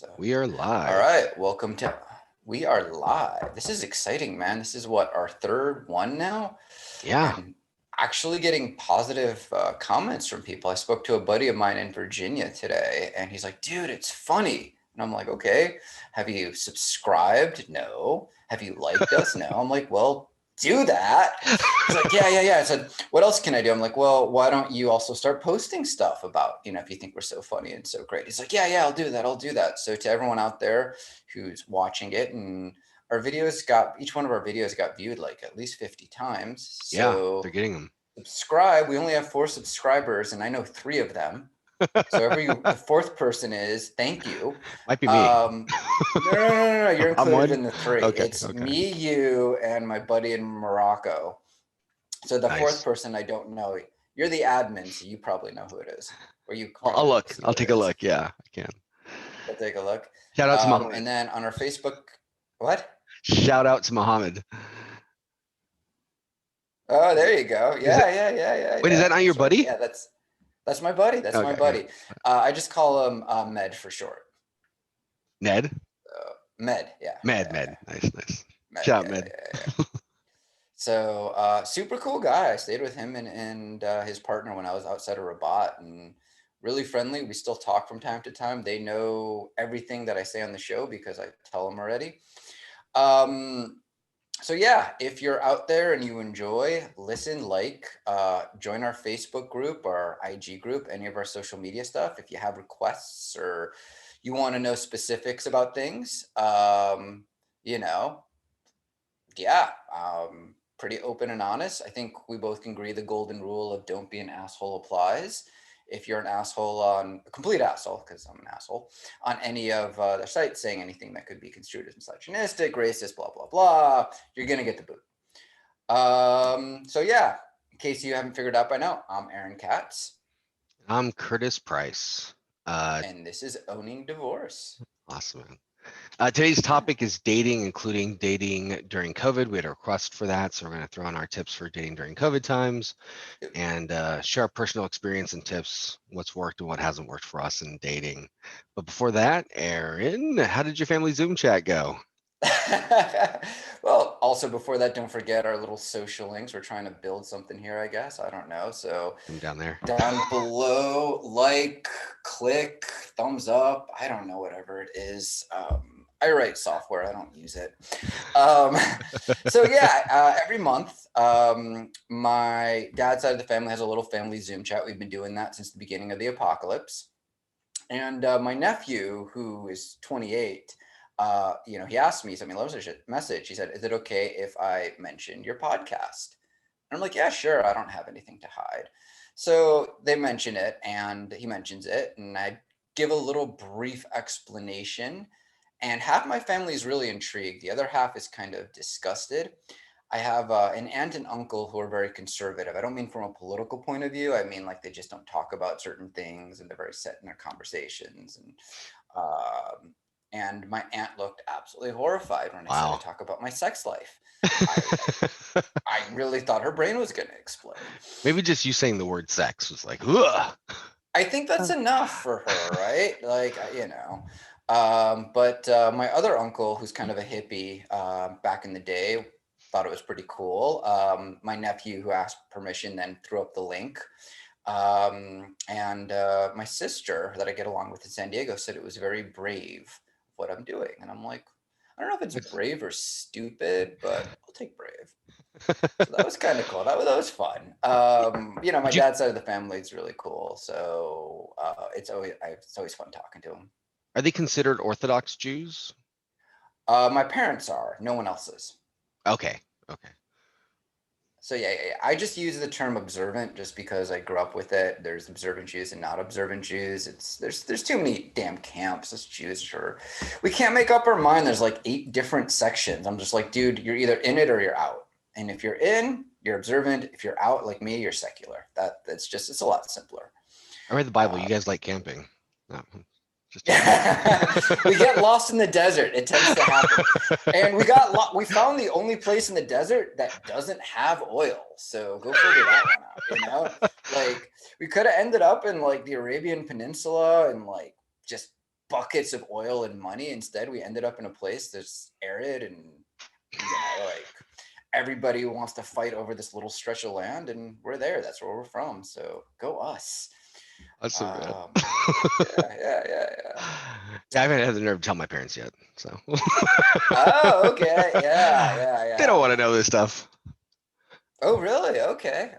So, We are all live. right, welcome to. We are live. This is exciting, man. This is what our third one now, Yeah. and actually getting positive comments from people. I spoke to a buddy of mine in Virginia today, and he's like, "Dude, it's funny." And I'm like, "Okay, have you subscribed? No. Have you liked us? No." I'm like, "Well, do that." He's like, yeah. I said, "What else can I do?" I'm like, "Well, why don't you also start posting stuff about, if you think we're so funny and so great." He's like, yeah, I'll do that. So to everyone out there who's watching it, and each one of our videos got viewed like at least 50 times. Yeah. So They're getting them. subscribe. We only have 4 subscribers, and I know 3 of them. So the fourth person is, thank you. Might be me. No. You're I'm included one. in the 3. Okay. It's Okay. me, you, and my buddy in Morocco. So the fourth Nice. person I don't know. You're the admin, so you probably know who it is, or you I'll probably will look. see I'll who it take a is. look. Yeah, I can. We'll take a look. Shout out to Mohammed. And then on our Facebook, what? Shout out to Mohammed. Oh, there you go. Is it? Wait, is Yeah. that not your That's right. buddy? Yeah, that's my buddy. That's my Okay. Yeah. buddy. I just call him Med for short. Ned. Med. Yeah. Med. Nice. Med. Shout out, Med. Yeah. So super cool guy. I stayed with him and his partner when I was outside of Rabat, and really friendly. We still talk from time to time. They know everything that I say on the show because I tell them already. So yeah, if you're out there and you enjoy, listen, join our Facebook group, our IG group, any of our social media stuff. If you have requests or you want to know specifics about things, you know, yeah, pretty open and honest. I think we both can agree the golden rule of don't be an asshole applies. If you're an asshole a complete asshole, because I'm an asshole, on any of their sites saying anything that could be construed as misogynistic, racist, blah, blah, blah, you're going to get the boot. So yeah, in case you haven't figured out by now, I'm Aaron Katz. I'm Curtis Pryce. And this is Owning Divorce. Awesome, man. Today's topic is dating, including dating during COVID. We had a request for that, so we're going to throw in our tips for dating during COVID times and share our personal experience and tips, what's worked and what hasn't worked for us in dating. But before that, Aaron, how did your family Zoom chat go? Well, also before that, don't forget our little social links. We're trying to build something here, I guess. I don't know. So I'm down there. down below, like, click, thumbs up. I don't know, whatever it is. I write software. I don't use it. So yeah, every month, my dad's side of the family has a little family Zoom chat. We've been doing that since the beginning of the apocalypse. And my nephew, who is 28, he asked me, he sent me a message. He said, "Is it okay if I mention your podcast?" And I'm like, "Yeah, sure. I don't have anything to hide." So they mention it, and he mentions it, and I give a little brief explanation. And half my family is really intrigued. The other half is kind of disgusted. I have an aunt and uncle who are very conservative. I don't mean from a political point of view. I mean like they just don't talk about certain things, and they're very set in their conversations. And my aunt looked absolutely horrified when I said I Wow. talk about my sex life. I really thought her brain was going to explode. Maybe just you saying the word sex was like, ugh. I think that's enough for her, right? Like, But my other uncle, who's kind of a hippie back in the day, thought it was pretty cool. My nephew, who asked permission, then threw up the link. And my sister, that I get along with in San Diego, said it was very brave of what I'm doing. And I'm like, I don't know if it's brave or stupid, but I'll take brave. So that was kind of cool. That was fun. My dad's side of the family is really cool. So it's always fun talking to him. Are they considered Orthodox Jews? My parents are. No one else is. Okay. So yeah. I just use the term observant just because I grew up with it. There's observant Jews and not observant Jews. There's too many damn camps as Jews. Sure, we can't make up our mind. There's like 8 different sections. I'm just like, dude, you're either in it or you're out. And if you're in, you're observant. If you're out, like me, you're secular. It's a lot simpler. I read the Bible. You guys like camping. No, we get lost in the desert. It tends to happen. And we found the only place in the desert that doesn't have oil. So go figure that one out, Like we could have ended up in like the Arabian Peninsula and like just buckets of oil and money. Instead, we ended up in a place that's arid and, like everybody wants to fight over this little stretch of land, and we're there. That's where we're from. So go us. Awesome, man. Yeah. Yeah, I haven't had the nerve to tell my parents yet, so Oh, okay. they don't want to Yeah. know this stuff. Oh, really? Okay.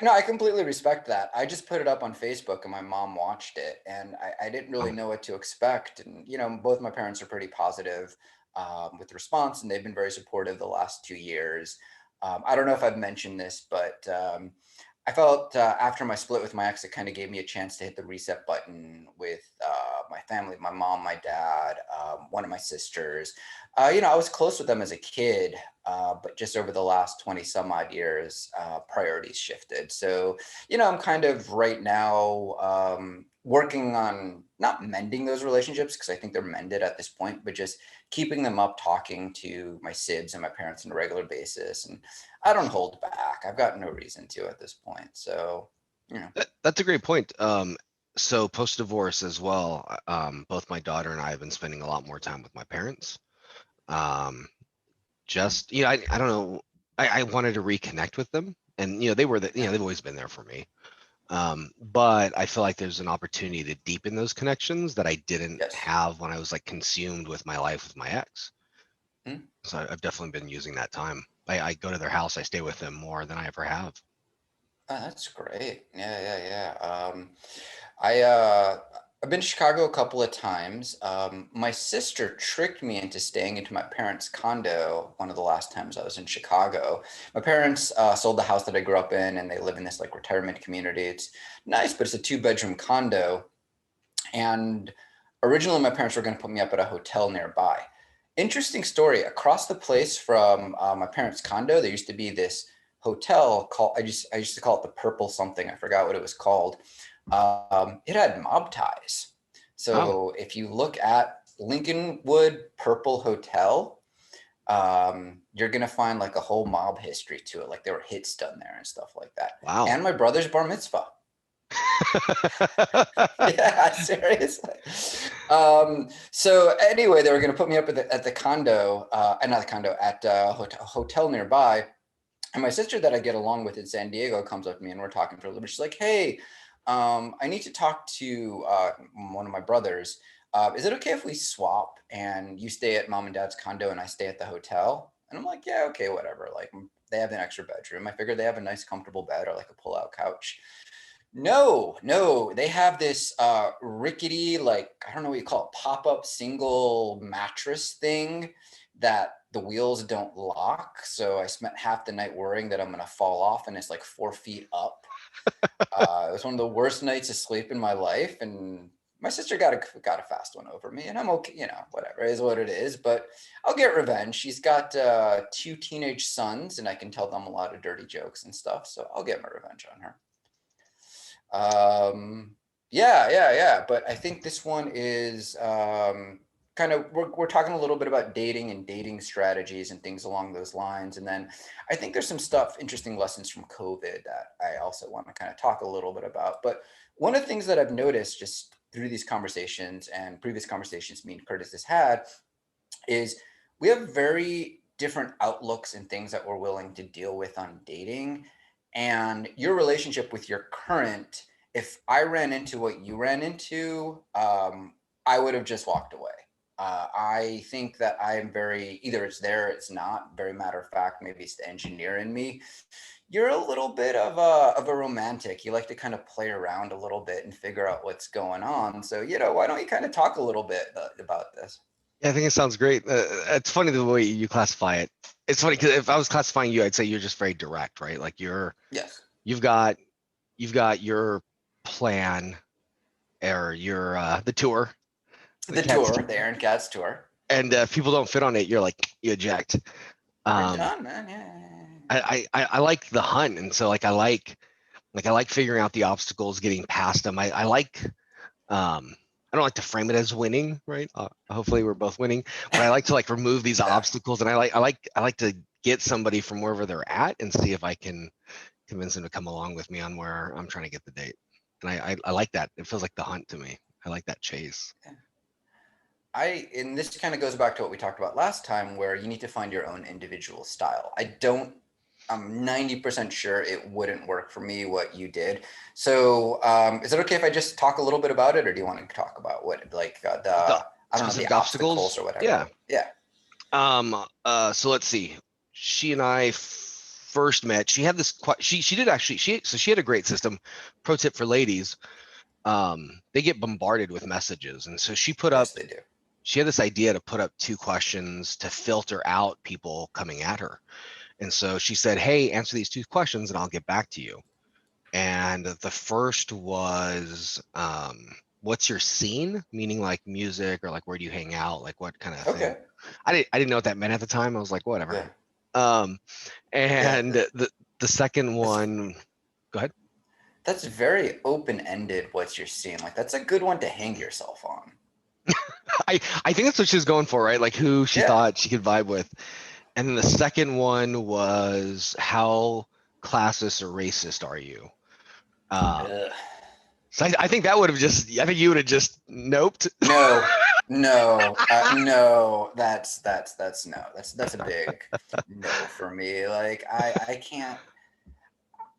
No, I completely respect that. I just put it up on Facebook and my mom watched it, and I didn't really Oh, know what to expect. And, both my parents are pretty positive with the response, and they've been very supportive the last 2 years. I don't know if I've mentioned this, but I felt after my split with my ex, it kind of gave me a chance to hit the reset button with my family, my mom, my dad, one of my sisters. I was close with them as a kid, but just over the last 20 some odd years, priorities shifted. So, I'm kind of right now working on not mending those relationships, because I think they're mended at this point, but just keeping them up, talking to my sibs and my parents on a regular basis. And I don't hold back. I've got no reason to at this point. So, that's a great point. So post-divorce as well, both my daughter and I have been spending a lot more time with my parents. Just, I don't know, I wanted to reconnect with them, and they were they've always been there for me. But I feel like there's an opportunity to deepen those connections that I didn't yes. have when I was like consumed with my life with my ex. Hmm? So I've definitely been using that time. I go to their house, I stay with them more than I ever have. Oh, that's great. Yeah. I've been to Chicago a couple of times. My sister tricked me into staying into my parents' condo one of the last times I was in Chicago. My parents sold the house that I grew up in, and they live in this like retirement community. It's nice, but it's a 2-bedroom condo. And originally, my parents were going to put me up at a hotel nearby. Interesting story. Across the place from my parents' condo, there used to be this hotel called I used to call it the Purple something. I forgot what it was called. It had mob ties. Oh, So if you look at Lincolnwood Purple Hotel, you're gonna find like a whole mob history to it. Like there were hits done there and stuff like that. wow. And my brother's bar mitzvah. Yeah, seriously. So anyway, they were going to put me up at the condo, not the condo, at a hotel nearby. And my sister that I get along with in San Diego comes up to me and we're talking for a little bit. She's like, "Hey, I need to talk to one of my brothers. Is it okay if we swap and you stay at mom and dad's condo and I stay at the hotel?" And I'm like, "Yeah, okay, whatever." Like they have an extra bedroom. I figured they have a nice, comfortable bed or like a pull-out couch. No, they have this rickety, like, I don't know what you call it, pop-up single mattress thing that the wheels don't lock. So I spent half the night worrying that I'm gonna fall off, and it's like 4 feet up. It was one of the worst nights of sleep in my life, and my sister got a fast one over me, and I'm okay, whatever, it is what it is. But I'll get revenge. She's got 2 teenage sons, and I can tell them a lot of dirty jokes and stuff. So I'll get my revenge on her. Yeah. But I think this one is kind of we're talking a little bit about dating and dating strategies and things along those lines. And then I think there's some stuff, interesting lessons from COVID that I also want to kind of talk a little bit about. But one of the things that I've noticed just through these conversations and previous conversations me and Curtis has had is we have very different outlooks and things that we're willing to deal with on dating. And your relationship with your current, if I ran into what you ran into, I would have just walked away. I think that I am very, either it's there, it's not, very matter of fact, maybe it's the engineer in me. You're a little bit of a romantic. You like to kind of play around a little bit and figure out what's going on. So, why don't you kind of talk a little bit about this? Yeah, I think it sounds great. It's funny the way you classify it. It's funny because if I was classifying you, I'd say you're just very direct, right? Like Yes. you've got you've got your plan or your the tour, the The cat's tour, tour, the Aaron Katz tour. and if people don't fit on it, you're like you eject. You're Um, done, man. Yeah. I like the hunt, and so I like figuring out the obstacles, getting past them. I like I don't like to frame it as winning, right? Hopefully we're both winning, but I like to like remove these Yeah. obstacles, and I like to get somebody from wherever they're at and see if I can convince them to come along with me on where I'm trying to get the date. And I like that. It feels like the hunt to me. I like that chase. And this kind of goes back to what we talked about last time, where you need to find your own individual style. I'm 90% sure it wouldn't work for me what you did. So is it okay if I just talk a little bit about it, or do you want to talk about what, like The I don't know, the specific obstacles obstacles. or whatever? Yeah. Yeah. So let's see. She and I first met. She had this. She did actually. She had a great system. Pro tip for ladies. They get bombarded with messages, and so she put up. Yes, they do. She had this idea to put up 2 questions to filter out people coming at her. And so she said, "Hey, answer these 2 questions, and I'll get back to you." And the first was, "What's your scene?" Meaning like music, or like where do you hang out, like what kind of thing. Okay. I didn't know what that meant at the time. I was like, whatever. Yeah. Um, Yeah. and the second That's one, go ahead. that's very open-ended. What's your scene? Like that's a good one to hang yourself on. I think that's what she was going for, right? Like who she Yeah. thought she could vibe with. And then the second one was, how classist or racist are you? Um, Ugh. so I think that would have just, I think you would have just noped. No, no, no. That's no. That's a big no for me. Like I can't.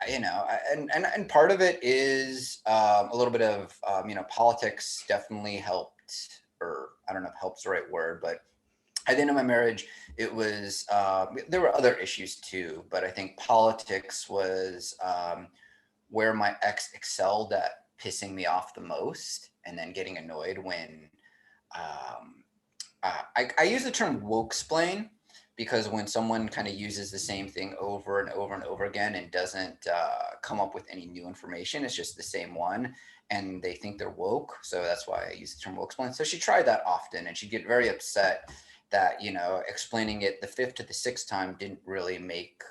And part of it is a little bit of politics definitely helped, or I don't know if help's the right word, but at the end of my marriage, it was there were other issues too, but I think politics was where my ex excelled at pissing me off the most, and then getting annoyed when um, I use the term woke splain, because when someone kind of uses the same thing over and over and over again and doesn't come up with any new information, it's just the same one, and they think they're woke. So that's why I use the term woke splain. So she tried that often, and she'd get very upset that explaining it the fifth to the sixth time didn't really make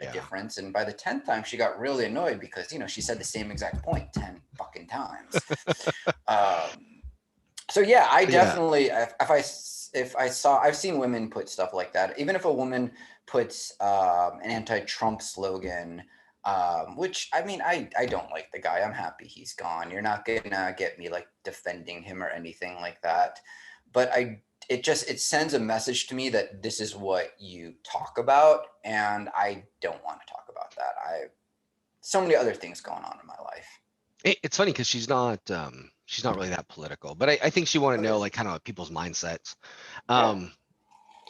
a Yeah. difference. And by the 10th time, she got really annoyed because, she said the same exact point 10 fucking times. So yeah, I Yeah. definitely, I've seen women put stuff like that. Even if a woman puts an anti-Trump slogan, which I mean, I don't like the guy. I'm happy he's gone. You're not gonna get me like defending him or anything like that. But it sends a message to me that this is what you talk about, and I don't want to talk about that. So many other things going on in my life. It's funny because she's not really that political, but I think she wanted to know Okay. like kind of people's mindsets. Yeah. Um,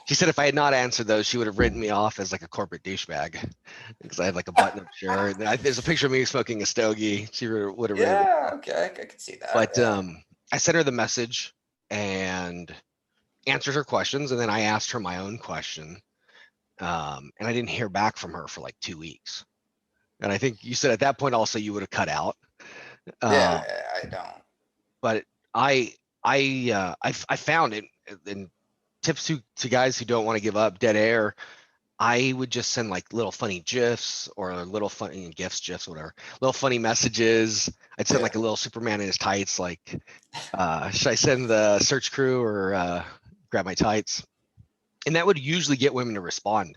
she said if I had not answered those, she would have written me off as like a corporate douchebag because I had like a button-up shirt. There's a picture of me smoking a stogie. She would have written me Yeah. off. Okay. I could see that. But Yeah. I sent her the message and answered her questions, and then I asked her my own question, and I didn't hear back from her for like 2 weeks. And I think you said at that point also you would have cut out. Yeah. Um, I don't. but I I found it in tips to guys who don't want to give up dead air. I would just send like little funny gifs or little funny gifs, whatever, little funny messages. I'd send Yeah. like a little Superman in his tights, like, should I send the search crew or grab my tights? And that would usually get women to respond.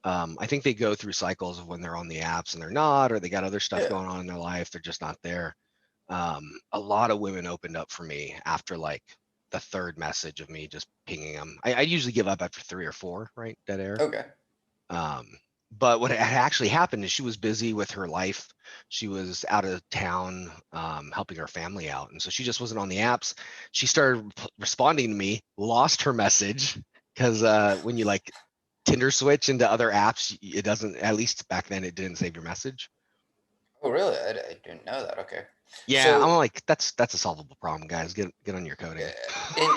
I think they go through cycles of when they're on the apps and they're not, or they got other stuff Yeah. going on in their life. They're just not there. A lot of women opened up for me after like the third message of me just pinging them. I usually give up after 3 or 4, right? Dead air. Okay. Um, but what had actually happened is she was busy with her life. She was out of town, helping her family out. And so she just wasn't on the apps. She started responding to me, lost her message because when you like Tinder switch into other apps, it doesn't, at least back then, it didn't save your message. Oh, really? I didn't know that. Okay. Yeah, I'm So, like, that's a solvable problem, guys. Get on your coding.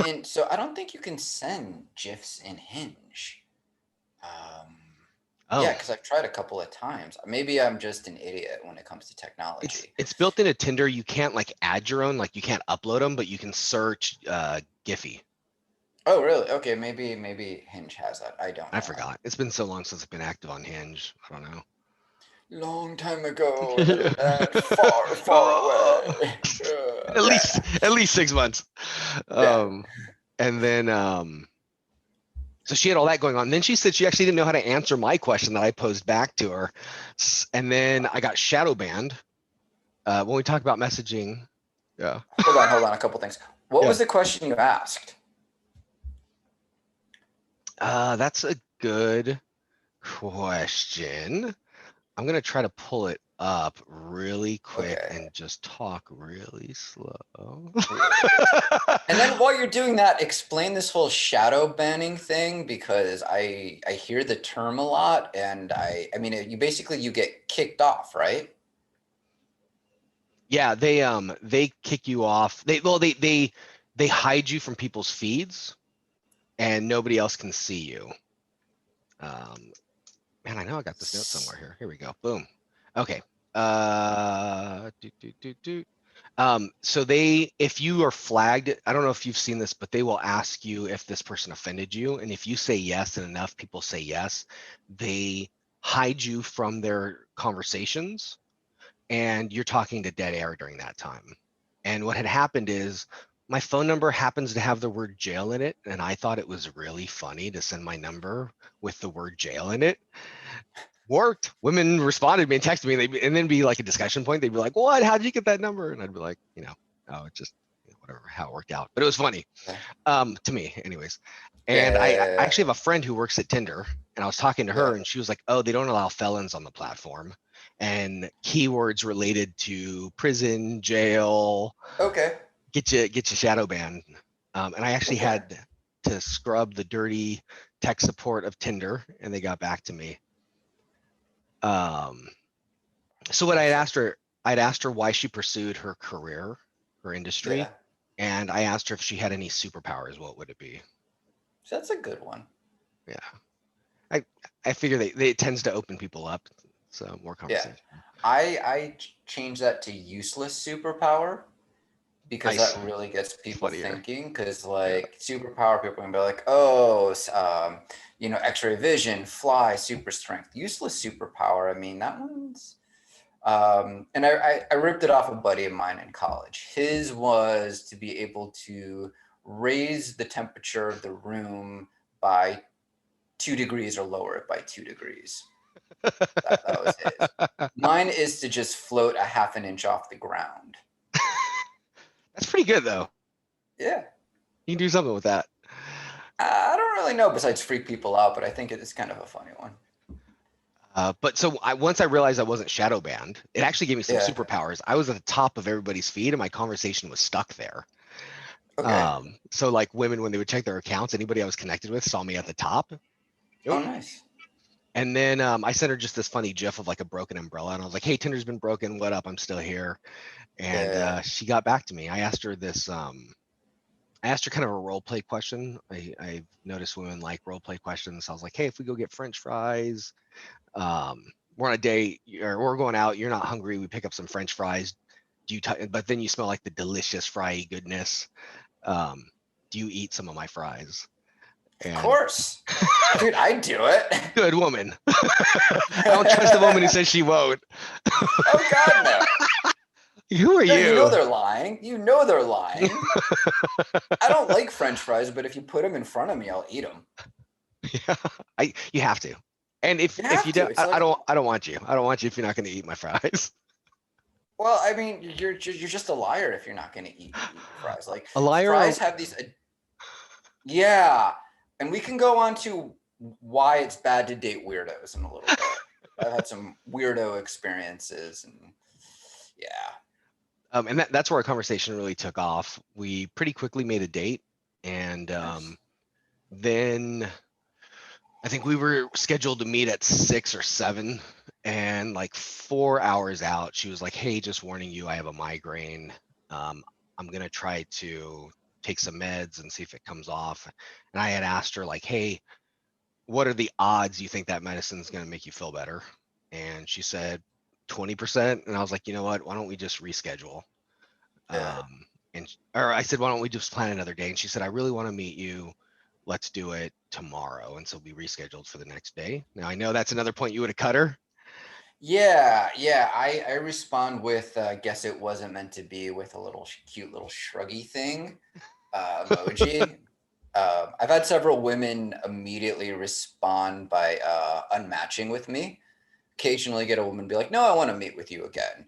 and so I don't think you can send GIFs in Hinge. Um, yeah, Oh, because I've tried a couple of times. Maybe I'm just an idiot when it comes to it's technology. it's built into Tinder. You can't like add your own, like you can't upload them, but you can search Giphy. Oh, really? Okay, maybe Hinge has that. I don't I know. forgot. It's been so long since I've been active on Hinge. I don't know. Long time ago in a land far, far Oh, away. at least Yeah. at least 6 months. Yeah. And then so she had all that going on. And then she said she actually didn't know how to answer my question that I posed back to her. And then I got shadow banned when we talk about messaging. Yeah. Hold on, a couple things. What Yeah. was the question you asked? That's a good question. I'm gonna try to pull it up really quick Okay, and just talk really slow. really slow. And then while you're doing that, explain this whole shadow banning thing because I hear the term a lot, and I mean you basically you get kicked off, right? Yeah, they kick you off. They hide you from people's feeds and nobody else can see you. Um, Man, I know I got this note somewhere here. Here we go. Boom. Okay. So if you are flagged, I don't know if you've seen this, but they will ask you if this person offended you. And if you say yes and enough people say yes, they hide you from their conversations and you're talking to dead air during that time. And what had happened is my phone number happens to have the word jail in it. And I thought it was really funny to send my number with the word jail in it. Worked. Women responded to me and texted me, and then be like a discussion point. They'd be like, "What? How did you get that number?" And I'd be like, "Oh, it just whatever, how it worked out." But it was funny, Yeah, to me, anyways. yeah, And I yeah, actually have a friend who works at Tinder, and I was talking to her, yeah. and she was like, "Oh, they don't allow felons on the platform," and keywords related to prison, jail, Okay, get you shadow banned. And I actually okay. had to scrub the dirty tech support of Tinder, and they got back to me. Um, so what That's like, I'd asked her why she pursued her career, her industry, yeah. and I asked her if she had any superpowers, what would it be? So that's a good one. Yeah. I I figure it tends to open people up, so more Yeah. conversation. I changed that to useless superpower because Nice. that really gets people Funnier. thinking. Because Yeah. like superpower, people can be like, oh, X-ray vision, fly, super strength. Useless superpower. I mean, that one's. And I ripped it off a buddy of mine in college. His was to be able to raise the temperature of the room by 2 degrees or lower it by 2 degrees. That was his. Mine is to just float a half an inch off the ground. That's pretty good though. Yeah. You can do something with that. I don't really know besides freak people out, but I think it is kind of a funny one. But so once I realized I wasn't shadow banned, it actually gave me some Yeah. superpowers. I was at the top of everybody's feed, and my conversation was stuck there. Okay. So like women, when they would check their accounts, anybody I was connected with saw me at the top. Oh, Nope. nice. And then I sent her just this funny GIF of like a broken umbrella, and I was like, "Hey, Tinder's been broken. What up? I'm still here." And Yeah. she got back to me. I asked her this. I asked her kind of a role play question. I noticed women like role play questions. I was like, "Hey, if we go get French fries, we're on a date, or we're going out. You're not hungry. We pick up some French fries. But then you smell like the delicious fry goodness. Um, do you eat some of my fries?" Of And course. Dude, I'd do it. good woman. I don't trust a woman who says she won't. Oh God, no. Who are No, you know you? they're lying. You know they're lying. I don't like French fries, but if you put them in front of me, I'll eat them. Yeah, you have to. And You if you have to. don't, It's like, I don't want you. I don't want you if you're not going to eat my fries. well, I mean, you're just a liar if you're not going to eat the fries. Like A liar. fries have these, yeah, and we can go on to why it's bad to date weirdos in a little bit. I've had some weirdo experiences, and yeah, And that's where our conversation really took off. We pretty quickly made a date, and nice. then I think we were scheduled to meet at 6 or 7, and like 4 hours out, she was like, "Hey, just warning you, I have a migraine. I'm gonna try to take some meds and see if it comes off." And I had asked her like, "Hey, what are the odds you think that medicine's gonna make you feel better?" And she said 20%. And I was like, "You know what? Why don't we just reschedule?" Yeah, Or I said, "Why don't we just plan another day?" And she said, "I really want to meet you. Let's do it tomorrow." And so we rescheduled for the next day. Now I know that's another point you would have cut her. yeah. I respond with guess it wasn't meant to be with a little cute little shruggy thing emoji. I've had several women immediately respond by unmatching with me. Occasionally get a woman be like, no, I want to meet with you again.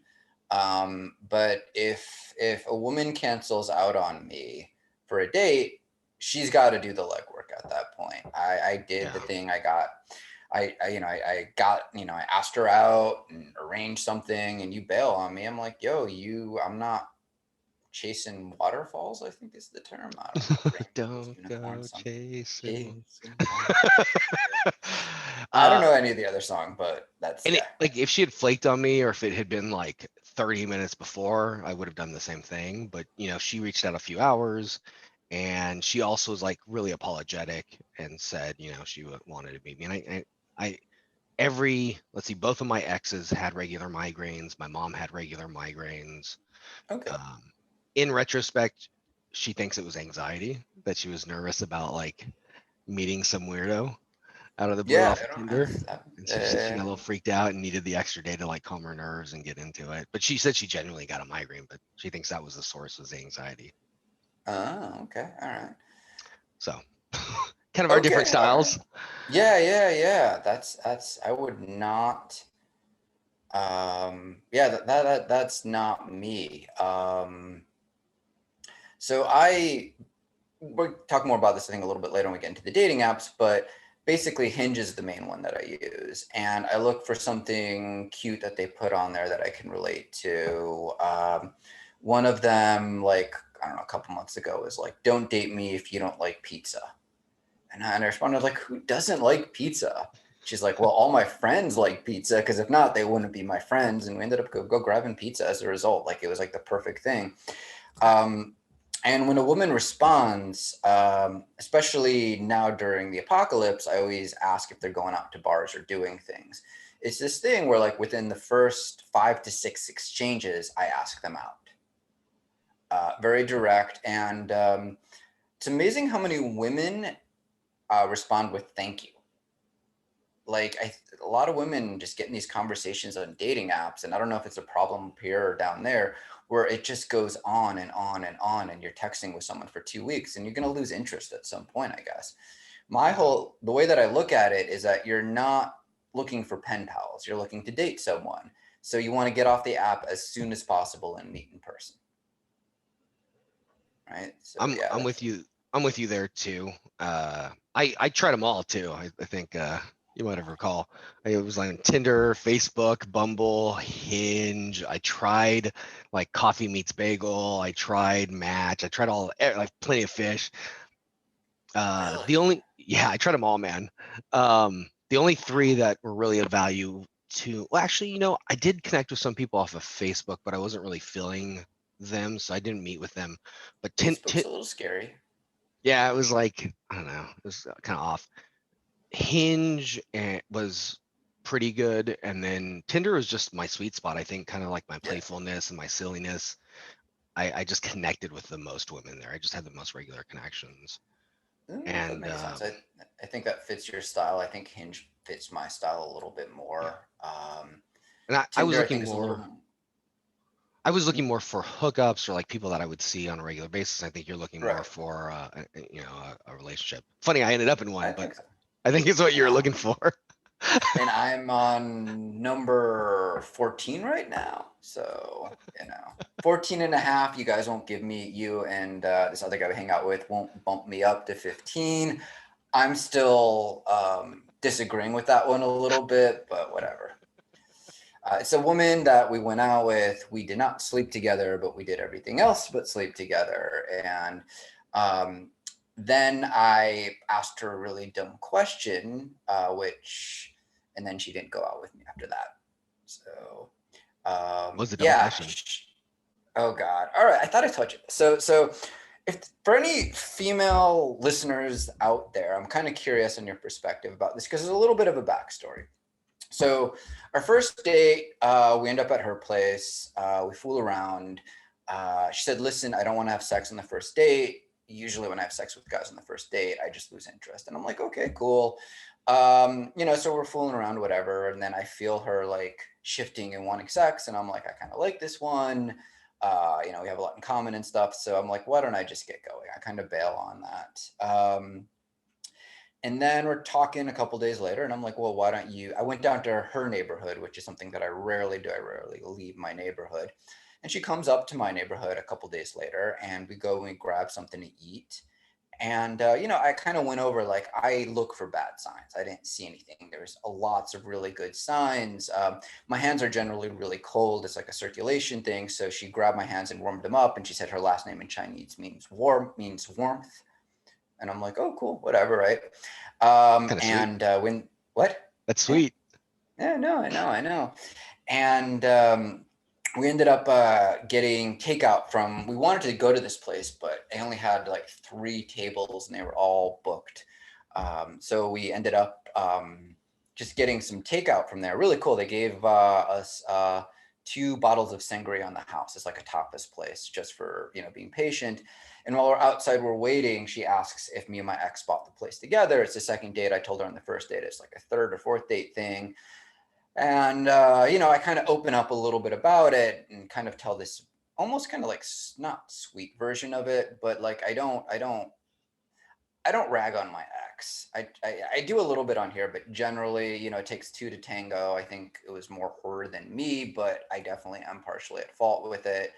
But if a woman cancels out on me for a date, she's got to do the legwork at that point. I did Yeah. the thing. I got, I asked her out and arranged something, and you bail on me. I'm like, yo, I'm not chasing waterfalls, I think is the term. I don't know, rainbows, Don't go unicorns, something. chasing. Chasing waterfalls. I don't uh, know any of the other song, but that's, and yeah. like if she had flaked on me or if it had been like 30 minutes before, I would have done the same thing. But she reached out a few hours and she also was like really apologetic and said, she wanted to meet me. And I let's see, both of my exes had regular migraines. My mom had regular migraines. Okay. Um, in retrospect, she thinks it was anxiety that she was nervous about like meeting some weirdo out of the blue Yeah, off I of don't Tinder. that, And she said she got a little freaked out and needed the extra day to like calm her nerves and get into it. But she said she genuinely got a migraine, but she thinks that was the source was the anxiety. oh, okay. All right. So kind of our different Okay, all right. styles. Yeah, yeah, yeah. That's I would not yeah, that's not me. So we'll talk more about this, I think, a little bit later when we get into the dating apps, but basically Hinge is the main one that I use. And I look for something cute that they put on there that I can relate to. One of them, like, I don't know, a couple months ago was like, don't date me if you don't like pizza. And I responded, like, who doesn't like pizza? She's like, well, all my friends like pizza because if not, they wouldn't be my friends. And we ended up go grabbing pizza as a result. Like, it was like the perfect thing. Um, and when a woman responds, especially now during the apocalypse, I always ask if they're going out to bars or doing things. It's this thing where, like, within the first 5 to 6 exchanges, I ask them out. Very direct. And it's amazing how many women respond with thank you. Like, a lot of women just get in these conversations on dating apps, and I don't know if it's a problem here or down there, where it just goes on and on and on, and you're texting with someone for 2 weeks, and you're going to lose interest at some point, I guess. The way that I look at it is that you're not looking for pen pals, you're looking to date someone. So you want to get off the app as soon as possible and meet in person, right? So yeah, I'm that's with you. I'm with you there too. I tried them all too. I think you might have recall. I was on Tinder, Facebook, Bumble, Hinge. I tried like Coffee Meets Bagel. I tried Match. I tried like Plenty of Fish. really. I tried them all, man. The only three that were really of value to, well, actually, I did connect with some people off of Facebook, but I wasn't really feeling them, so I didn't meet with them. But Facebook's a little scary. yeah, it was like, I don't know, it was kind of off. Hinge was pretty good, and then Tinder was just my sweet spot. I think kind of like my Yeah. playfulness and my silliness. I just connected with the most women there. I just had the most regular connections. That And makes sense. I think that fits your style. I think Hinge fits my style a little bit yeah, more. and Tinder, I think, is a little. I was looking more for hookups or like people that I would see on a regular basis. I think you're looking more Right. for a relationship. Funny, I ended up in I one, but think so. I think it's what And you're looking for. I'm on number 14 right now. So, 14 and a half. You guys won't give me, you and this other guy we hang out with won't bump me up to 15. I'm still disagreeing with that one a little bit, but whatever. It's a woman that we went out with. We did not sleep together, but we did everything else but sleep together. And um, then I asked her a really dumb question, and then she didn't go out with me after that. So, What was a dumb yeah. question? Oh God. All right. I thought I told you. So if for any female listeners out there, I'm kind of curious on your perspective about this because there's a little bit of a backstory. So our first date, we end up at her place. We fool around. She said, "Listen, I don't want to have sex on the first date. Usually, when I have sex with guys on the first date, I just lose interest." And I'm like, "Okay, cool." So we're fooling around, whatever. And then I feel her like shifting and wanting sex, and I'm like, I kind of like this one. We have a lot in common and stuff. So I'm like, why don't I just get going? I kind of bail on that. And then we're talking a couple days later, and I'm like, well, why don't you? I went down to her neighborhood, which is something that I rarely do. I rarely leave my neighborhood. And she comes up to my neighborhood a couple days later, and we go and we grab something to eat. And I kind of went over, like, I look for bad signs. I didn't see anything. There's lots of really good signs. My hands are generally really cold. It's like a circulation thing. So she grabbed my hands and warmed them up, and she said her last name in Chinese means warmth. And I'm like, oh, cool, whatever, right? Kind of sweet. And when what? That's Yeah, sweet. yeah, no, I know. And we ended up getting takeout from. We wanted to go to this place, but they only had like 3 tables, and they were all booked. So we ended up just getting some takeout from there. Really cool. They gave us 2 bottles of sangria on the house. It's like a tapas place, just for being patient. And while we're outside, we're waiting. She asks if me and my ex bought the place together. It's the second date. I told her on the first date it's like a third or fourth date thing. And I kind of open up a little bit about it and kind of tell this almost kind of like not sweet version of it, but like I don't rag on my ex. I do a little bit on here, but generally, it takes two to tango. I think it was more her than me, but I definitely am partially at fault with it.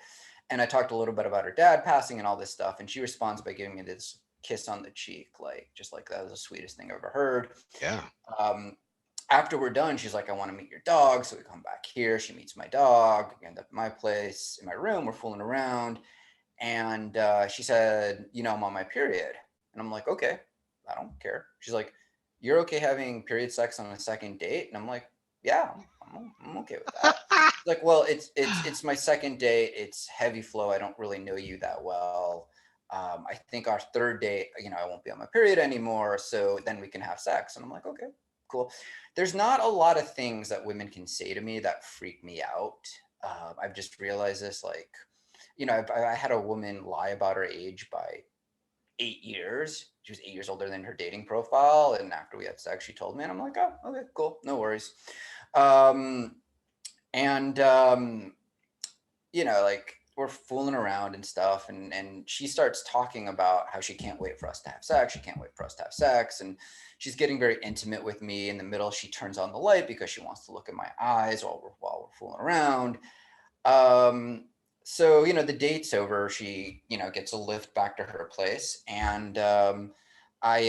And I talked a little bit about her dad passing and all this stuff, and she responds by giving me this kiss on the cheek, like just like that was the sweetest thing I've ever heard. Yeah. Um, After we're done, she's like, I want to meet your dog. So we come back here. She meets my dog. We end up at my place, in my room. We're fooling around. And she said, I'm on my period. And I'm like, okay, I don't care. She's like, you're okay having period sex on a second date? And I'm like, yeah, I'm okay with that. She's like, well, it's my second date. It's heavy flow. I don't really know you that well. I think our third date, I won't be on my period anymore. So then we can have sex. And I'm like, okay, cool. There's not a lot of things that women can say to me that freak me out. I've just realized this, like, I had a woman lie about her age by 8 years. She was 8 years older than her dating profile. And after we had sex, she told me, and I'm like, oh, okay, cool. No worries. Um, and, like we're fooling around and stuff. And she starts talking about how she can't wait for us to have sex. She can't wait for us to have sex. And she's getting very intimate with me. In the middle, she turns on the light because she wants to look in my eyes while we're fooling around. Um, so the date's over. She gets a lift back to her place, and I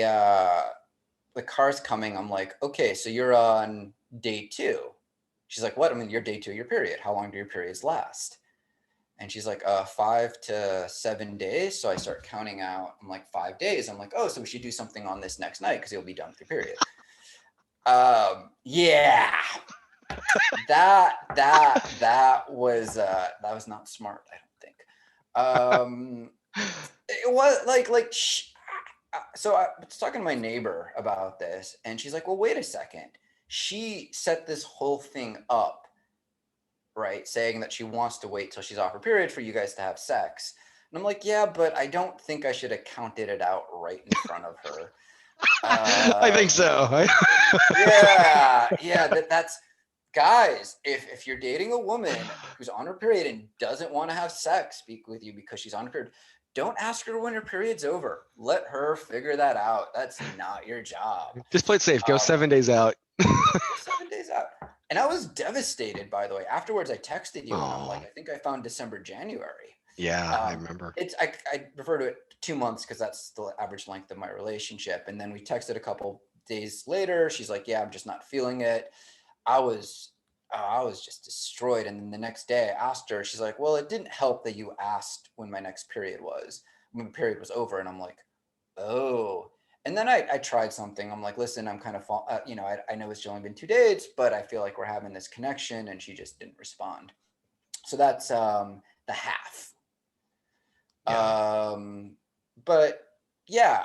the car's coming. I'm like, okay, so you're on day two. She's like, what? I mean, you're day two of your period. How long do your periods last? And she's like, 5 to 7 days. So I start counting out. I'm like, 5 days. I'm like, oh, so we should do something on this next night because you'll be done with your period. Yeah, that was not smart, I don't think. It was so I was talking to my neighbor about this, and she's like, well, wait a second. She set this whole thing up, right, saying that she wants to wait till she's off her period for you guys to have sex. And I'm like, yeah, but I don't think I should have counted it out right in front of her. I think so. Yeah, that's guys. If you're dating a woman who's on her period and doesn't want to have sex speak with you because she's on her period, don't ask her when her period's over. Let her figure that out. That's not your job. Just play it safe. Go Um, 7 days out. 7 days out. And I was devastated, by the way. Afterwards, I texted you and I'm like, Oh, I think I found December, January. yeah, I remember. I refer to it 2 months because that's the average length of my relationship. And then we texted a couple days later. She's like, yeah, I'm just not feeling it. I was I was just destroyed. And then the next day I asked her, she's like, well, it didn't help that you asked when my next period was, when the period was over. And I'm like, oh. And then I tried something. I'm like, listen, I'm kind of, I know it's only been 2 days, but I feel like we're having this connection. And she just didn't respond. So that's the half. Yeah. But yeah,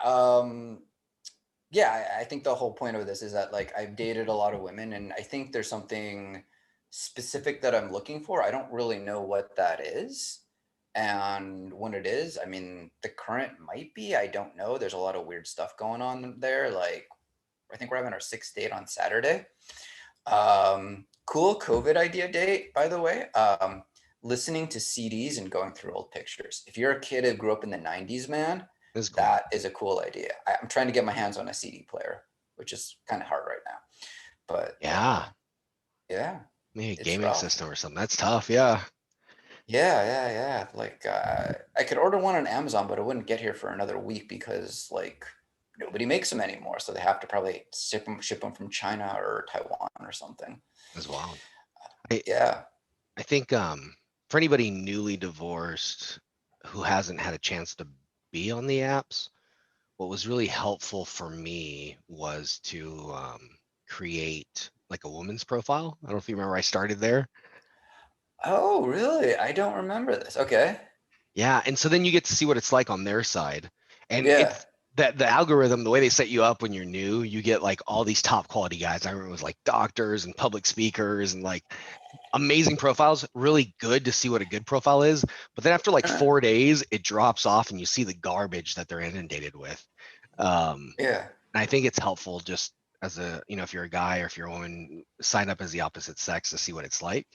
yeah, I think the whole point of this is that, like, I've dated a lot of women, and I think there's something specific that I'm looking for. I don't really know what that is. And when it is, I mean, the current might be, I don't know. There's a lot of weird stuff going on there. Like, I think we're having our 6th date on Saturday. Cool COVID idea date, by the way. Listening to CDs and going through old pictures. If you're a kid who grew up in the 90s, man, It's cool. That is a cool idea. I'm trying to get my hands on a CD player, which is kind of hard right now. But Yeah. yeah, Maybe a it's gaming rough. system or something. That's tough. Yeah. Yeah. Like I could order one on Amazon, but it wouldn't get here for another week because like nobody makes them anymore. So they have to probably ship them from China or Taiwan or something. As well. I, Yeah. I think for anybody newly divorced who hasn't had a chance to be on the apps, what was really helpful for me was to create like a woman's profile. I don't know if you remember I started there. Oh, really? I don't remember this. Okay. Yeah, and so then you get to see what it's like on their side. And Yeah. it's that the algorithm, the way they set you up when you're new, you get like all these top quality guys. I remember it was like doctors and public speakers and like amazing profiles, really good to see what a good profile is. But then after like Uh, 4 days, it drops off and you see the garbage that they're inundated with. yeah. And I think it's helpful just as a, if you're a guy or if you're a woman, sign up as the opposite sex to see what it's like.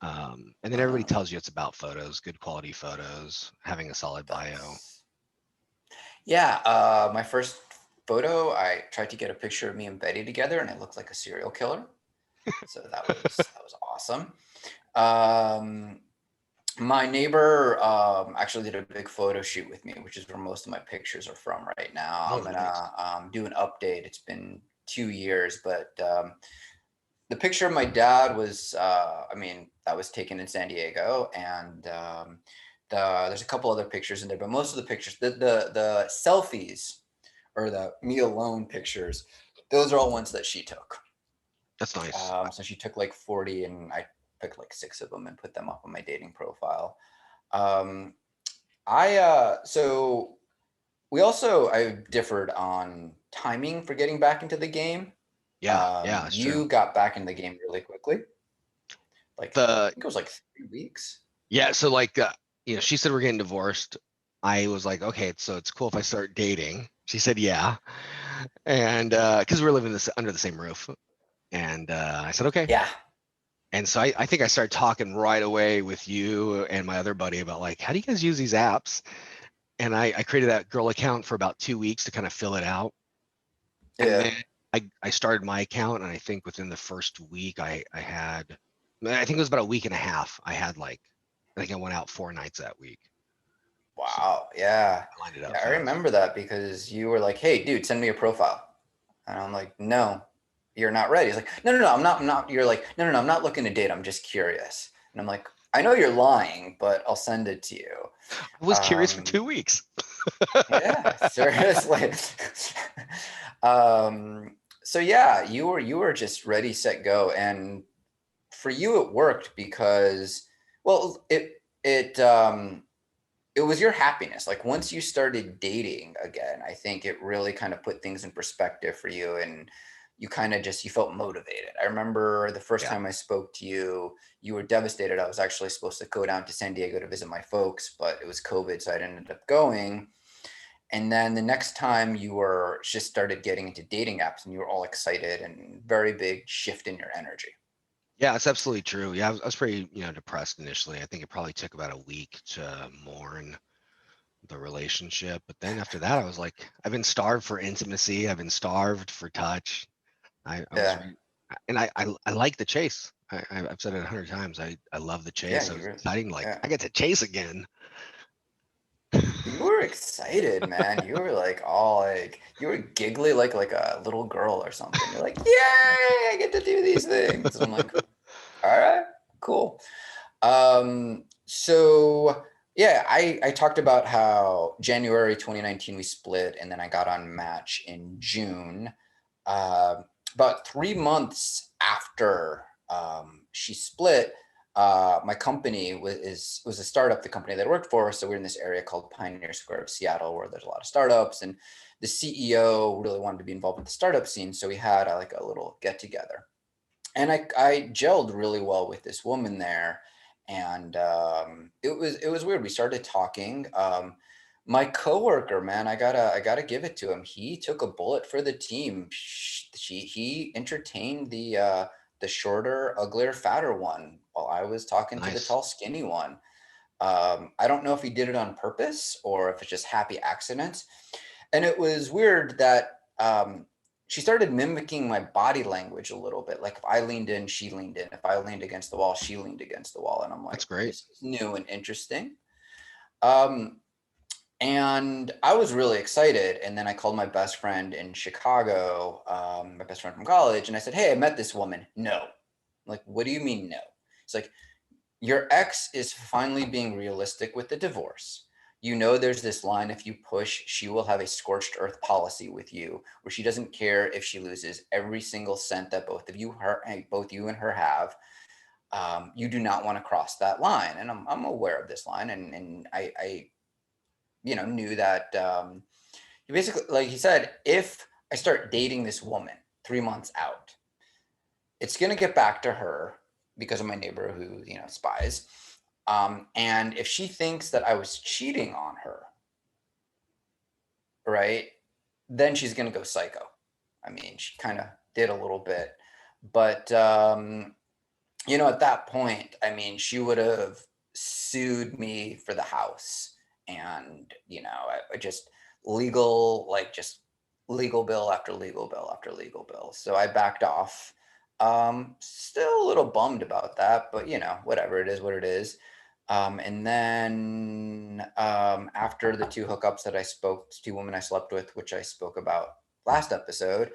And then everybody Uh, tells you it's about photos, good quality photos, having a solid bio. that's Yeah. My first photo, I tried to get a picture of me and Betty together, and it looked like a serial killer. So that was awesome. Um, my neighbor actually did a big photo shoot with me, which is where most of my pictures are from right now. Oh, I'm nice. gonna do an update. It's been 2 years, but the picture of my dad was, I mean, that was taken in San Diego, and there's a couple other pictures in there, but most of the pictures, the selfies or the me alone pictures, those are all ones that she took. That's nice. So she took like 40, and I picked like six of them and put them up on my dating profile. Um, so I differed on timing for getting back into the game. Yeah, that's true. You got back into the game really quickly. Like I The think it was like 3 weeks. Yeah, so like she said we're getting divorced. I was like, okay, so it's cool if I start dating. She said, yeah, and because we're living this under the same roof, and I said, okay. Yeah. And so I think I started talking right away with you and my other buddy about like, how do you guys use these apps? And I created that girl account for about 2 weeks to kind of fill it out. And Yeah. then I started my account, and I think within the first week I think it was about a week and a half. I think I went out 4 nights that week. So Wow. Yeah. I lined it up Yeah. I fast. remember that because you were like, "Hey, dude, send me a profile," and I'm like, "No, you're not ready." He's like, "No, no, no, I'm not. I'm not." You're like, "No, no, no, I'm not looking to date. I'm just curious." And I'm like, "I know you're lying, but I'll send it to you." I was curious for 2 weeks. Yeah, seriously. So yeah, you were just ready, set, go, and for you it worked because, well, it was your happiness. Like once you started dating again, I think it really kind of put things in perspective for you, and you felt motivated. I remember the first Yeah. time I spoke to you, you were devastated. I was actually supposed to go down to San Diego to visit my folks, but it was COVID, so I didn't end up going. And then the next time you were just started getting into dating apps, and you were all excited, and very big shift in your energy. Yeah, it's absolutely true. Yeah, I was pretty, depressed initially. I think it probably took about a week to mourn the relationship. But then after that, I was like, I've been starved for intimacy. I've been starved for touch. I was, Yeah. and I like the chase. I've said it 100 times. I love the Yeah, chase. I you was really, exciting. Like yeah. I get to chase again. You were excited, man. You were like all like you were giggly like a little girl or something. You're like, "Yay, I get to do these things." And I'm like, "All right, cool." So yeah, I talked about how January 2019 we split, and then I got on Match in June. Um, about 3 months after she split, my company was a startup, the company that I worked for. So we're in this area called Pioneer Square of Seattle, where there's a lot of startups, and the CEO really wanted to be involved with the startup scene. So we had like a little get together, and I gelled really well with this woman there, and it was weird. We started talking. My coworker, man, I gotta give it to him. He took a bullet for the team. He entertained the shorter, uglier, fatter one while I was talking to the Nice. tall, skinny one. I don't know if he did it on purpose or if it's just happy accidents. And it was weird that she started mimicking my body language a little bit. Like if I leaned in, she leaned in. If I leaned against the wall, she leaned against the wall. And I'm like, That's great. this is new and interesting. Um, and I was really excited. And then I called my best friend in Chicago, my best friend from college, and I said, hey, I met this woman. No. I'm like, what do you mean no? It's like, your ex is finally being realistic with the divorce. You know, there's this line, if you push, she will have a scorched earth policy with you, where she doesn't care if she loses every single cent that both you and her have. You do not want to cross that line. And I'm aware of this line. And I knew that he basically, like he said, if I start dating this woman 3 months out, it's going to get back to her because of my neighbor who, spies. And if she thinks that I was cheating on her, right, then she's going to go psycho. I mean, she kind of did a little bit, but, at that point, I mean, she would have sued me for the house and, I just just legal bill after legal bill after legal bill. So I backed off. Still a little bummed about that, but whatever, it is what it is. And then after the two hookups that I spoke, two women I slept with, which I spoke about last episode,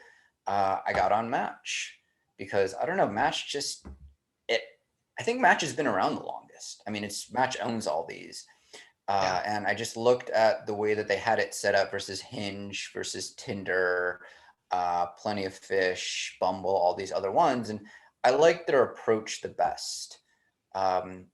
I got on Match because I don't know, Match just it. I think Match has been around the longest. I mean, it's Match owns all these. Yeah. And I just looked at the way that they had it set up versus Hinge versus Tinder, Plenty of Fish, Bumble, all these other ones. And I like their approach the best. Um,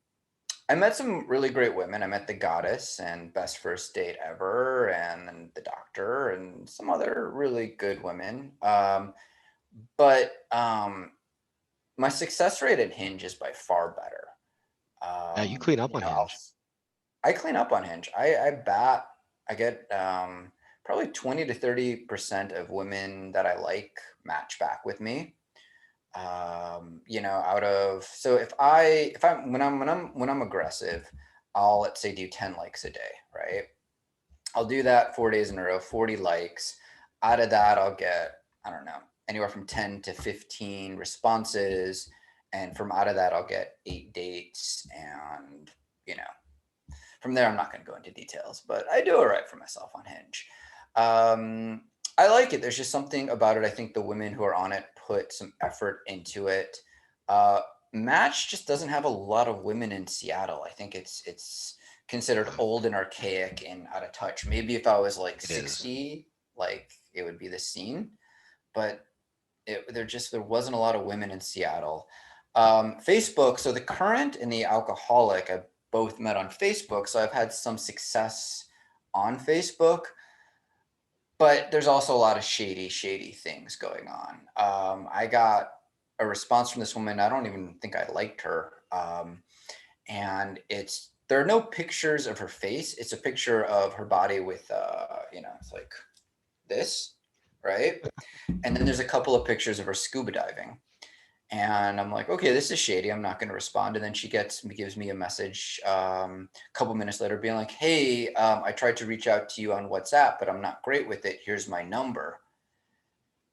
I met some really great women. I met the goddess and best first date ever, and then the doctor, and some other really good women. But my success rate at Hinge is by far better. Yeah, you clean up on Hinge. I clean up on Hinge. I get probably 20 to 30% of women that I like match back with me. Out of, so if I'm when I'm aggressive, I'll, let's say, do 10 likes a day, right? I'll do that 4 days in a row, 40 likes. Out of that, I'll get, I don't know, anywhere from 10 to 15 responses. And from out of that, I'll get 8 dates. And, from there, I'm not going to go into details, but I do all right for myself on Hinge. I like it. There's just something about it. I think the women who are on it put some effort into it. Uh, Match just doesn't have a lot of women in Seattle. I think it's considered old and archaic and out of touch. Maybe if I was like It is. 60, like it would be the scene, but there wasn't a lot of women in Seattle. Facebook. So the current and the alcoholic, I both met on Facebook. So I've had some success on Facebook, but there's also a lot of shady things going on. I got a response from this woman. I don't even think I liked her. And there are no pictures of her face. It's a picture of her body with, it's like this, right? And then there's a couple of pictures of her scuba diving. And I'm like, okay, this is shady. I'm not going to respond. And then she gives me a message a couple minutes later being like, hey, I tried to reach out to you on WhatsApp, but I'm not great with it. Here's my number.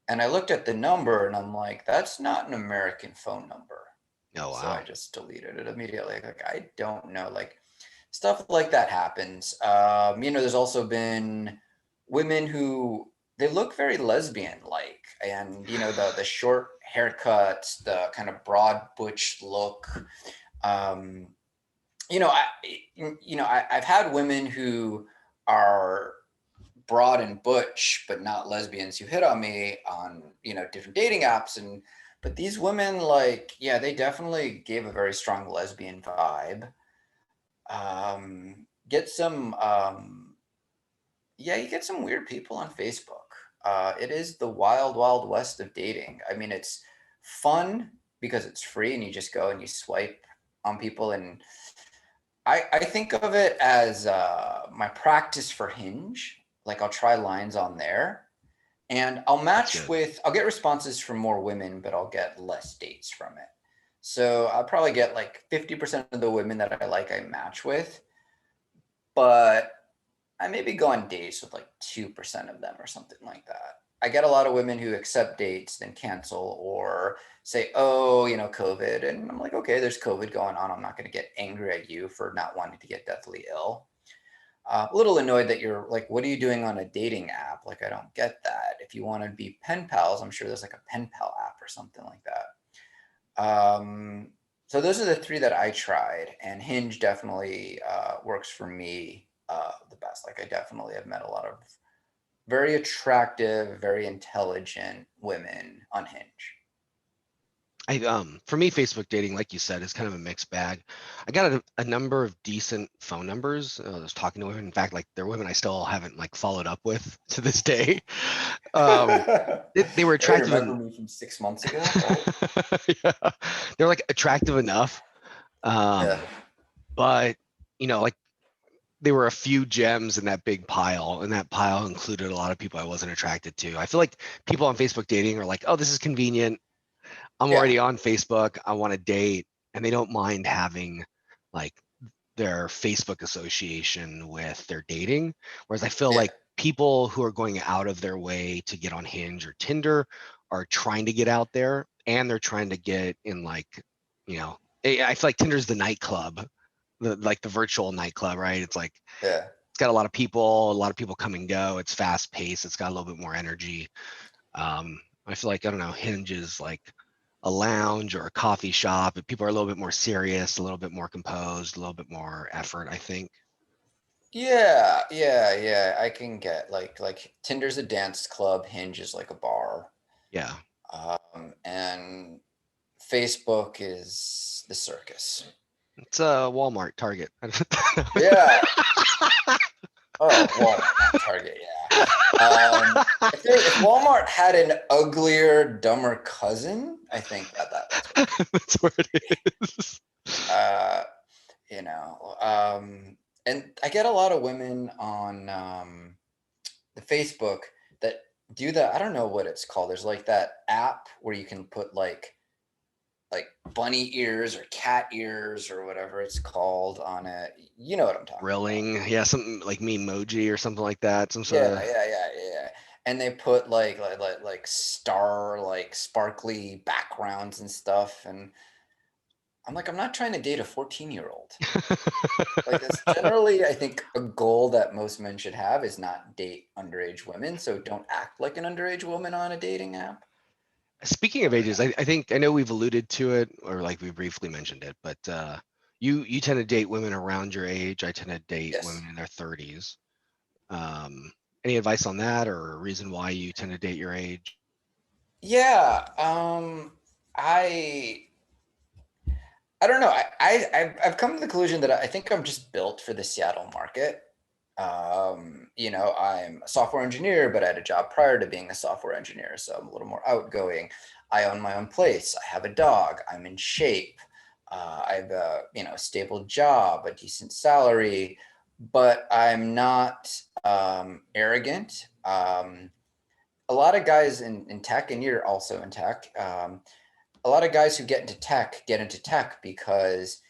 And I looked at the number and I'm like, that's not an American phone number. Oh, So I wow. just deleted it immediately. Like, I don't know. Like, stuff like that happens. There's also been women who they look very lesbian like, and the short haircuts, the kind of broad butch look. Um, I've had women who are broad and butch but not lesbians who hit on me on different dating apps. And but these women, like, yeah, they definitely gave a very strong lesbian vibe. Get some Yeah, you get some weird people on Facebook. It is the wild, wild west of dating. I mean, it's fun because it's free and you just go and you swipe on people. And I think of it as my practice for Hinge. Like, I'll try lines on there and That's good. I'll get responses from more women, but I'll get less dates from it. So I'll probably get like 50% of the women that I like I match with, but I maybe go on dates with like 2% of them or something like that. I get a lot of women who accept dates, then cancel or say, oh, COVID. And I'm like, okay, there's COVID going on. I'm not going to get angry at you for not wanting to get deathly ill. A little annoyed that you're like, what are you doing on a dating app? Like, I don't get that. If you want to be pen pals, I'm sure there's like a pen pal app or something like that. So those are the three that I tried, and Hinge definitely works for me the best. Like, I definitely have met a lot of very attractive, very intelligent women on Hinge. For me, Facebook dating, like you said, is kind of a mixed bag. I got a number of decent phone numbers. I was talking to women. In fact, like they're women I still haven't like followed up with to this day. Um, they were Hey, attractive remember and me from 6 months ago? Oh, yeah, they're like attractive enough. yeah, But like there were a few gems in that big pile, and that pile included a lot of people I wasn't attracted to. I feel like people on Facebook dating are like, oh, this is convenient. I'm yeah, already on Facebook. I want to date, and they don't mind having like their Facebook association with their dating. Whereas I feel yeah, like people who are going out of their way to get on Hinge or Tinder are trying to get out there, and they're trying to get in like, I feel like Tinder's the nightclub, like the virtual nightclub, right? It's like yeah. it's got a lot of people come and go. It's fast paced. It's got a little bit more energy. I feel like, I don't know, Hinge is like a lounge or a coffee shop. People are a little bit more serious, a little bit more composed, a little bit more effort, I think. Yeah, yeah, yeah. I can get like Tinder's a dance club, Hinge is like a bar, Yeah. and Facebook is the circus. It's a Walmart, Target. Yeah. Oh, Walmart, not Target. Yeah. If Walmart had an uglier, dumber cousin, I think that's what it That's where it is. is. And I get a lot of women on the Facebook that do that. I don't know what it's called. There's like that app where you can put like bunny ears or cat ears or whatever it's called on it. You know what I'm talking about. Grilling. Yeah, something like Memoji or something like that. Some sort Yeah, of yeah, yeah, yeah. And they put like star like sparkly backgrounds and stuff. And I'm like, I'm not trying to date a 14-year-old. Like that's generally, I think, a goal that most men should have is not date underage women. So don't act like an underage woman on a dating app. Speaking of Or, ages, I know we've alluded to it, or like we briefly mentioned it, but you tend to date women around your age. I tend to date yes. women in their 30s. Um, any advice on that, or a reason why you tend to date your age? Yeah. I I don't know. I've come to the conclusion that I think I'm just built for the Seattle market. I'm a software engineer, but I had a job prior to being a software engineer, so I'm a little more outgoing. I own my own place. I have a dog. I'm in shape. I have a stable job, a decent salary, but I'm not arrogant. A lot of guys in tech, and you're also in tech. A lot of guys who get into tech because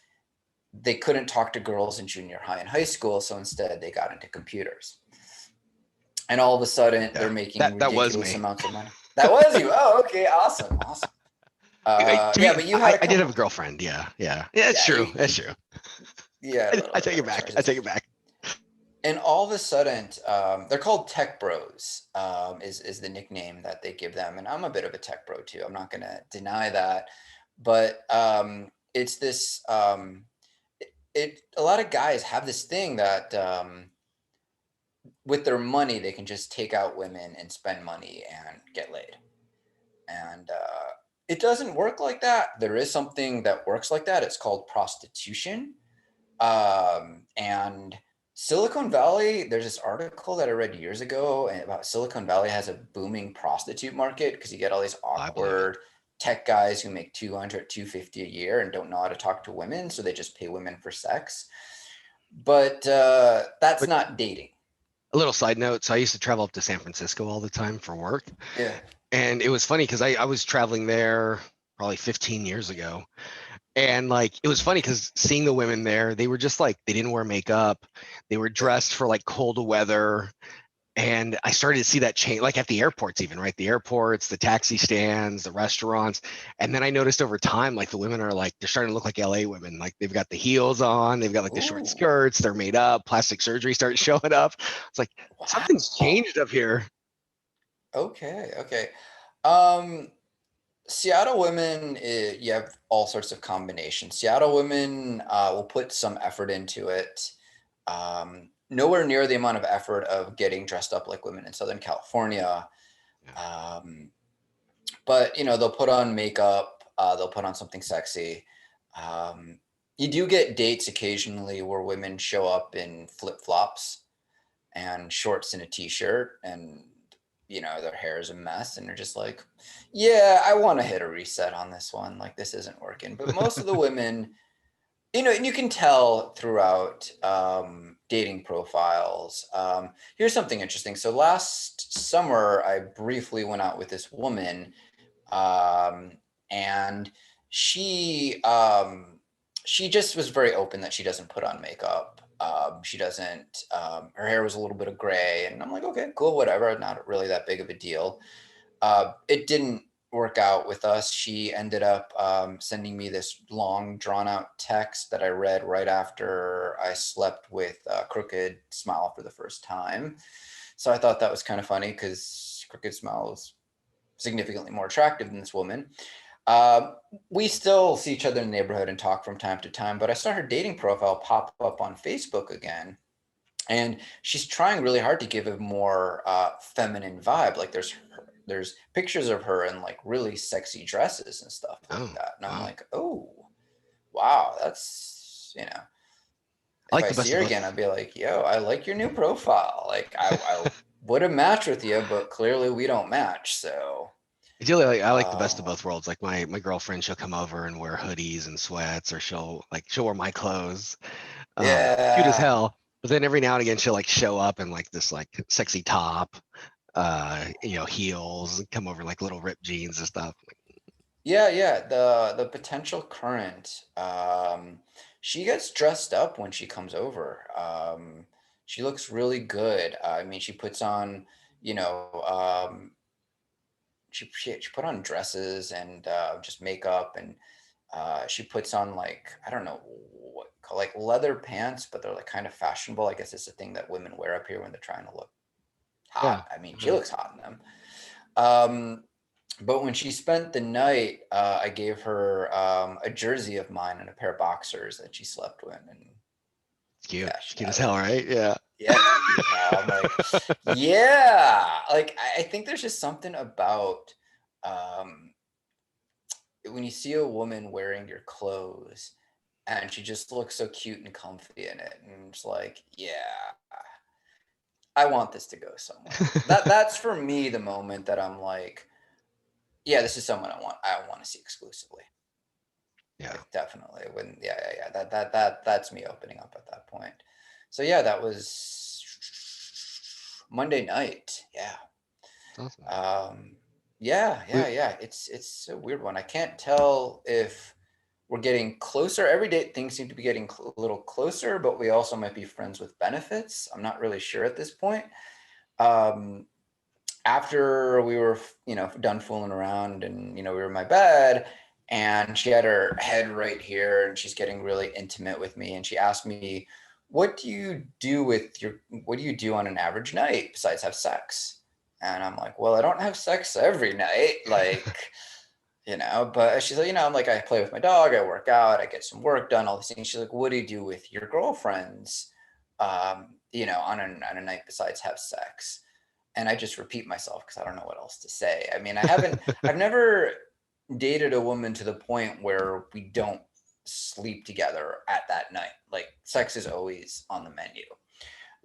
they couldn't talk to girls in junior high and high school, so instead they got into computers. And all of a sudden they're Yeah, making that was ridiculous me. amounts of money. That was you. Oh, okay, awesome, awesome. Yeah, but you had a I did have couple. a girlfriend. Yeah. It's Yeah, true. That's true. you had a little I bit take of it a back. charge. I take it back. And all of a sudden, they're called tech bros. Is the nickname that they give them, and I'm a bit of a tech bro too. I'm not going to deny that, but it's this. A lot of guys have this thing that with their money they can just take out women and spend money and get laid, and it doesn't work like that. There is something that works like that. It's called prostitution. And Silicon Valley, there's this article that I read years ago about Silicon Valley has a booming prostitute market because you get all these I believe it. awkward tech guys who make 200, 250 a year and don't know how to talk to women, so they just pay women for sex. But that's But not dating. a little side note. So I used to travel up to San Francisco all the time for work. Yeah. And it was funny because I was traveling there probably 15 years ago. And like, it was funny because seeing the women there, they were just like, they didn't wear makeup. They were Yeah. dressed for like cold weather. And I started to see that change, like at the airports, even, right? The airports, the taxi stands, the restaurants. And then I noticed over time, like the women are like, they're starting to look like LA women. Like they've got the heels on, they've got like the short Ooh. skirts, they're made up, plastic surgery starts showing up. It's like, something's Wow. changed up here. Okay. Okay. Um, Seattle women, you have all sorts of combinations. Seattle women will put some effort into it. Nowhere near the amount of effort of getting dressed up like women in Southern California. Yeah. Um, but they'll put on makeup, they'll put on something sexy. Um, you do get dates occasionally where women show up in flip-flops and shorts and a t-shirt, and their hair is a mess, and they're just like, yeah, I want to hit a reset on this one, like this isn't working. But most of the women, and you can tell throughout dating profiles. Here's something interesting. So last summer I briefly went out with this woman, um, and she just was very open that she doesn't put on makeup. She doesn't. Her hair was a little bit of gray, and I'm like, okay, cool, whatever. Not really that big of a deal. It didn't work out with us. She ended up sending me this long, drawn out text that I read right after I slept with Crooked Smile for the first time. So I thought that was kind of funny because Crooked Smile was significantly more attractive than this woman. Uh, we still see each other in the neighborhood and talk from time to time, but I saw her dating profile pop up on Facebook again. And she's trying really hard to give a more feminine vibe. Like there's pictures of her in like really sexy dresses and stuff like Oh, that. And I'm wow. like, oh, wow, that's. I If like I the see best her of again, both. I'd be like, yo, I like your new profile. Like I would have matched with you, but clearly we don't match. So Ideally, like, I like the best of um, both worlds. Like my girlfriend, she'll come over and wear hoodies and sweats, or she'll wear my clothes. Cute as yeah. hell. But then every now and again she'll like show up in like this like sexy top, heels, and come over like little ripped jeans and stuff. Yeah, yeah. The potential current. She gets dressed up when she comes over. She looks really good. I mean, she puts on, you know, she put on dresses and just makeup, and she puts on like I don't know what like leather pants, but they're like kind of fashionable. I guess it's a thing that women wear up here when they're trying to look Yeah. hot. I mean, she Mhm. looks hot in them. Um, but when she spent the night, I gave her a jersey of mine and a pair of boxers that she slept with, and It's cute. yeah, It's she cute as had it. hell, right? Yeah. Yeah, it's cute as hell. I'm like, yeah, like I think there's just something about um, when you see a woman wearing your clothes and she just looks so cute and comfy in it, and it's like, yeah, I want this to go somewhere. That's for me the moment that I'm like, yeah, this is someone I want to see exclusively. Yeah. Like definitely. When yeah, yeah, yeah. That's me opening up at that point. So yeah, that was Monday night. Yeah. It's awesome. Um yeah, We, yeah, yeah. It's a weird one. I can't tell if we're getting closer. Every day things seem to be getting a little closer, but we also might be friends with benefits. I'm not really sure at this point. Um After we were done fooling around, and we were in my bed, and she had her head right here and she's getting really intimate with me, and she asked me, what do you do on an average night besides have sex? And I'm like, well, I don't have sex every night, like, but she's like, I'm like, I play with my dog, I work out, I get some work done, all these things. She's like, what do you do with your girlfriends on a night besides have sex? And I just repeat myself because I don't know what else to say. I mean, I've never dated a woman to the point where we don't sleep together at that night. Like sex is always on the menu.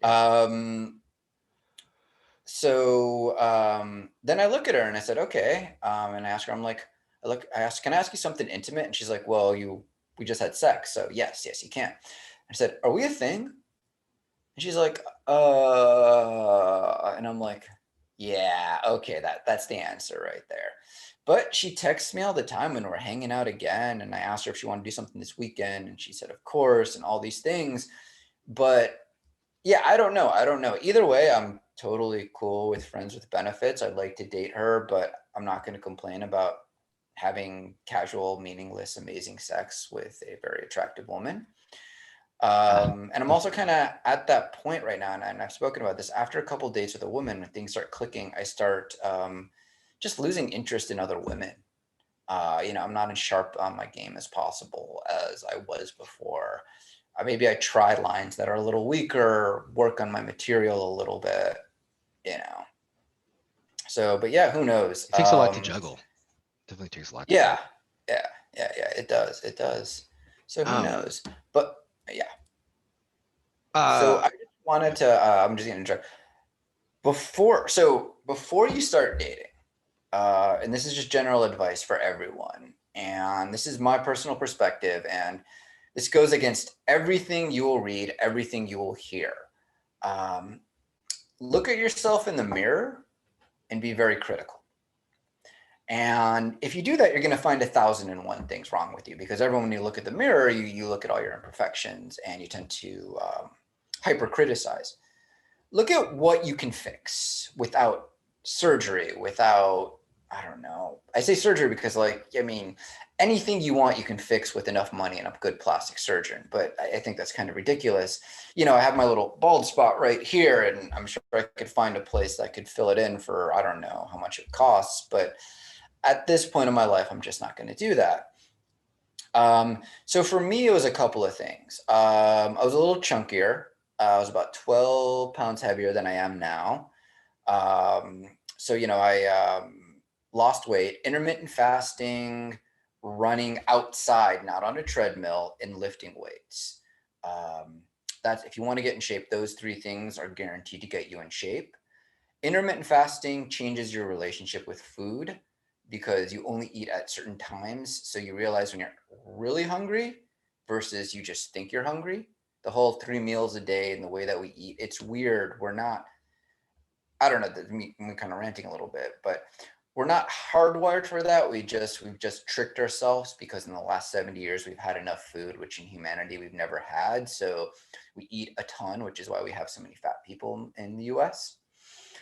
yeah. Um, so then I look at her and I said, okay. And I ask her, I asked, can I ask you something intimate? And she's like, well, we just had sex. So yes, you can. I said, are we a thing? And she's like, and I'm like, Yeah, okay, that's the answer right there. But she texts me all the time when we're hanging out again, and I asked her if she wanted to do something this weekend, and she said, of course, and all these things. But yeah, I don't know. I don't know. Either way, I'm totally cool with friends with benefits. I'd like to date her, but I'm not going to complain about having casual, meaningless, amazing sex with a very attractive woman. Yeah, And I'm that's also fair. kind of at that point right now, and I've spoken about this. After a couple dates with a woman, when things start clicking, I start just losing interest in other women. I'm not as sharp on my game as possible as I was before. Maybe I try lines that are a little weaker, work on my material a little bit, you know. So, but yeah, who knows? It takes a lot to juggle. Definitely takes a lot to Yeah, juggle. yeah, it does, it does. So who Um, knows? But yeah, so uh, I just wanted yeah. to. I'm just gonna interrupt. Before you start dating, and this is just general advice for everyone, and this is my personal perspective, and this goes against everything you will read, everything you will hear. Um, Look at yourself in the mirror and be very critical. And if you do that, you're going to find 1,001 things wrong with you, because everyone, when you look at the mirror, you look at all your imperfections and you tend to hyper criticize. Look at what you can fix without surgery, without, I don't know. I say surgery because, like, I mean, anything you want, you can fix with enough money and a good plastic surgeon. But I think that's kind of ridiculous. I have my little bald spot right here, and I'm sure I could find a place that could fill it in for, I don't know how much it costs. But at this point in my life, I'm just not going to do that. So for me, it was a couple of things. I was a little chunkier. I was about 12 pounds heavier than I am now. I lost weight, intermittent fasting, running outside, not on a treadmill, and lifting weights. Um, that's if you want to get in shape, those three things are guaranteed to get you in shape. Intermittent fasting changes your relationship with food because you only eat at certain times. So you realize when you're really hungry versus you just think you're hungry. The whole 3 meals a day and the way that we eat, it's weird. We're not, I don't know, I'm kind of ranting a little bit, but we're not hardwired for that. We've just tricked ourselves because in the last 70 years we've had enough food, which in humanity we've never had. So we eat a ton, which is why we have so many fat people in the US.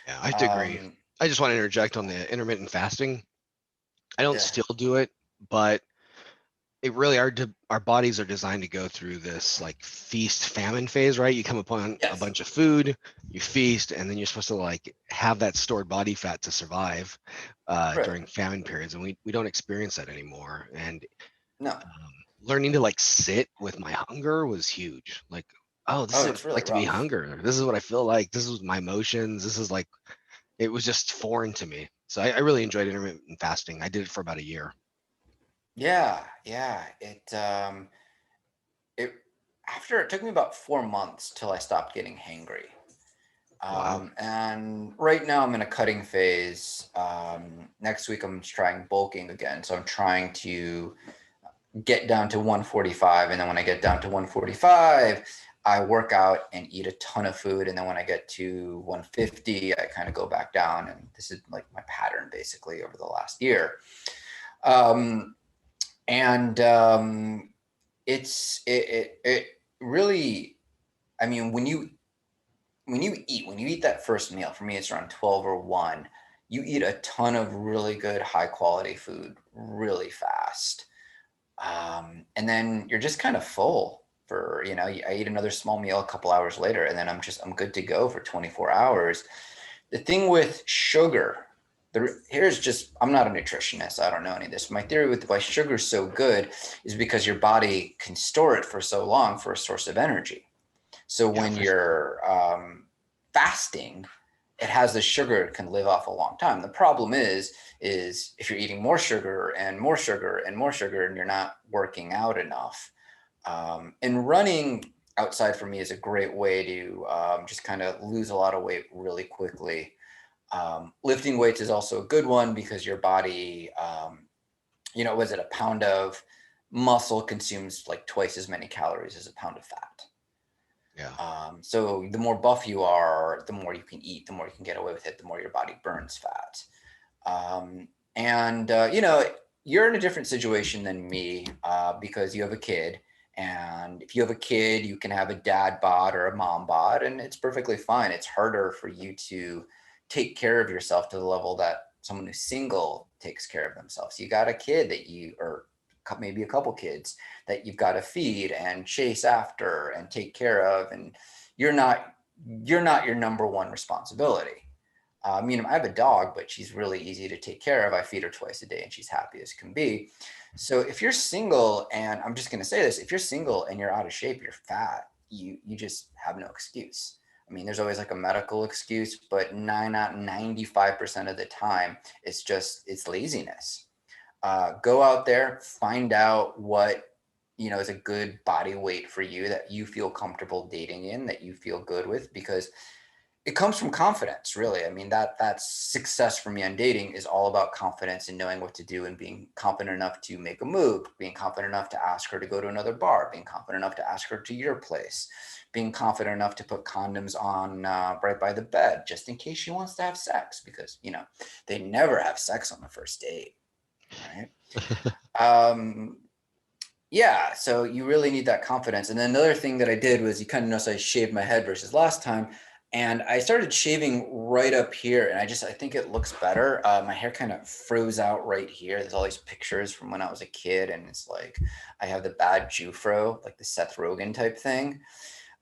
Yeah, I have to agree. Um, I just want to interject on the intermittent fasting. I don't yeah, still do it, but it really our bodies are designed to go through this like feast famine phase, right? You come upon a yes, bunch of food, you feast, and then you're supposed to like have that stored body fat to survive right. during famine periods, and we don't experience that anymore. And No. learning to like sit with my hunger was huge. Like, oh, this is Oh, what it's it's really like to be rough. hunger. This is what I feel like. This is my emotions. This is like it was just foreign to me. So I really enjoyed intermittent fasting. I did it for about a year. Yeah, yeah. It after it took me about 4 months till I stopped getting hangry. Wow. And right now I'm in a cutting phase. Next week I'm trying bulking again, so I'm trying to get down to 145, and then when I get down to 145, I work out and eat a ton of food, and then when I get to 150, I kind of go back down, and this is like my pattern basically over the last year. Um, and it really, I mean, when you eat that first meal, for me it's around 12 or 1, you eat a ton of really good high quality food really fast. And then you're just kind of full for, I eat another small meal a couple hours later, and then I'm good to go for 24 hours. The thing with sugar, here's just, I'm not a nutritionist. I don't know any of this. My theory with why sugar is so good is because your body can store it for so long for a source of energy. So Yeah, when for sure. you're fasting, it has the sugar, it can live off a long time. The problem is if you're eating more sugar and more sugar and more sugar and you're not working out enough. And running outside for me is a great way to just kind of lose a lot of weight really quickly. Lifting weights is also a good one because your body, was it a pound of muscle consumes like twice as many calories as a pound of fat. Yeah. So the more buff you are, the more you can eat, the more you can get away with it, the more your body burns fat. And you're in a different situation than me because you have a kid. And if you have a kid, you can have a dad bod or a mom bod, and it's perfectly fine. It's harder for you to take care of yourself to the level that someone who's single takes care of themselves. You got a kid that or maybe a couple kids that you've got to feed and chase after and take care of, and you're not you're not your number one responsibility. I have a dog, but she's really easy to take care of. I feed her twice a day and she's happy as can be. So if you're single, and I'm just going to say this, if you're single and you're out of shape, you're fat, you just have no excuse. There's always like a medical excuse, but 95% of the time, it's laziness. Go out there, find out what is a good body weight for you that you feel comfortable dating in, that you feel good with, because it comes from confidence, really. That's success for me on dating is all about confidence and knowing what to do and being confident enough to make a move, being confident enough to ask her to go to another bar, being confident enough to ask her to your place, being confident enough to put condoms on right by the bed just in case she wants to have sex, because they never have sex on the first date, right? Yeah, so you really need that confidence. And then another thing that I did was, you kind of notice I shaved my head versus last time. And I started shaving right up here, and I think it looks better. My hair kind of froze out right here. There's all these pictures from when I was a kid, and it's like I have the bad Jufro, like the Seth Rogen type thing.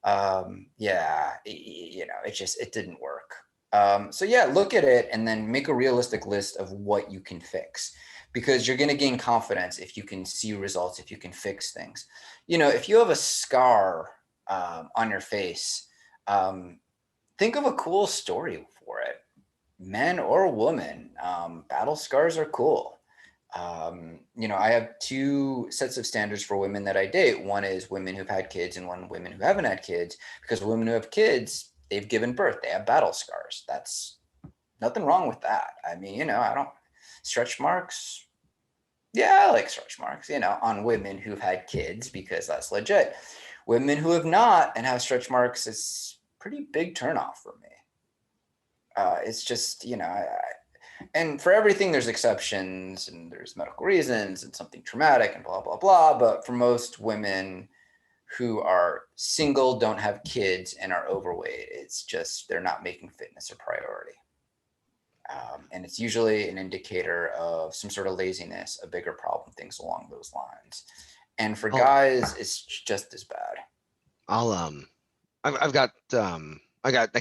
Yeah, it didn't work. So yeah, look at it and then make a realistic list of what you can fix, because you're going to gain confidence if you can see results, if you can fix things. If you have a scar on your face, think of a cool story for it. Men or women, battle scars are cool. I have two sets of standards for women that I date. One is women who've had kids, and one women who haven't had kids, because women who have kids, they've given birth, they have battle scars. That's nothing wrong with that. I don't stretch marks. Yeah, I like stretch marks, on women who've had kids, because that's legit. Women who have not and have stretch marks, it's pretty big turnoff for me. It's just, and for everything, there's exceptions and there's medical reasons and something traumatic and blah, blah, blah. But for most women who are single, don't have kids, and are overweight, it's just they're not making fitness a priority. And it's usually an indicator of some sort of laziness, a bigger problem, things along those lines. And for I'll, guys, it's just as bad. I'll I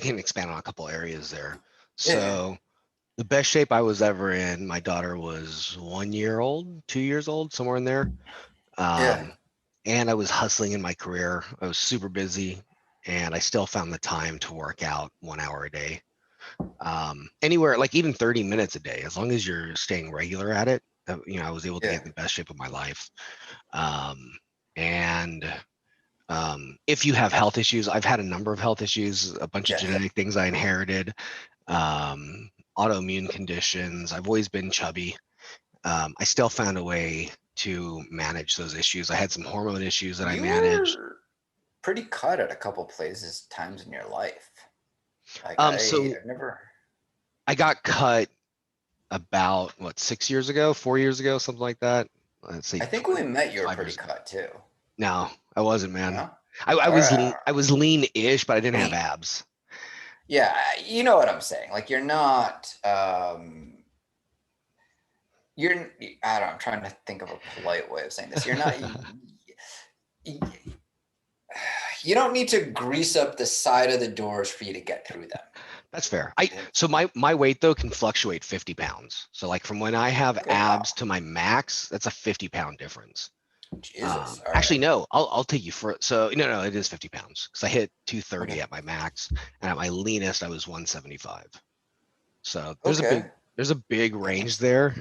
can expand on a couple areas there. Yeah. So the best shape I was ever in, my daughter was 1 year old, 2 years old, somewhere in there. Yeah. And I was hustling in my career. I was super busy, and I still found the time to work out 1 hour a day. Anywhere, like even 30 minutes a day, as long as you're staying regular at it, I was able to Yeah. get in the best shape of my life. And if you have health issues, I've had a number of health issues, a bunch of Yeah. genetic things I inherited, autoimmune conditions. I've always been chubby. I still found a way to manage those issues. I had some hormone issues that I You managed. were pretty cut at a couple places, times in your life. Like So I've never. I got cut about what, 6 years ago, 4 years ago, something like that. Let's say I think when we met, you were 5 pretty years ago. cut too. No, I wasn't, man. No. I All was right. I was lean-ish, but I didn't have Lean. abs. Yeah, you know what I'm saying. Like you're not. You're. I don't know. I'm trying to think of a polite way of saying this. You're not. You don't need to grease up the side of the doors for you to get through them. That's fair. So my weight though can fluctuate 50 pounds. So like from when I have Okay. abs Wow. to my max, that's a 50-pound difference. Jesus. All right. Actually, no, I'll take you for, so no, it is 50 pounds, because I hit 230 Okay. at my max, and at my leanest I was 175. So Okay. there's a big Yeah. range there.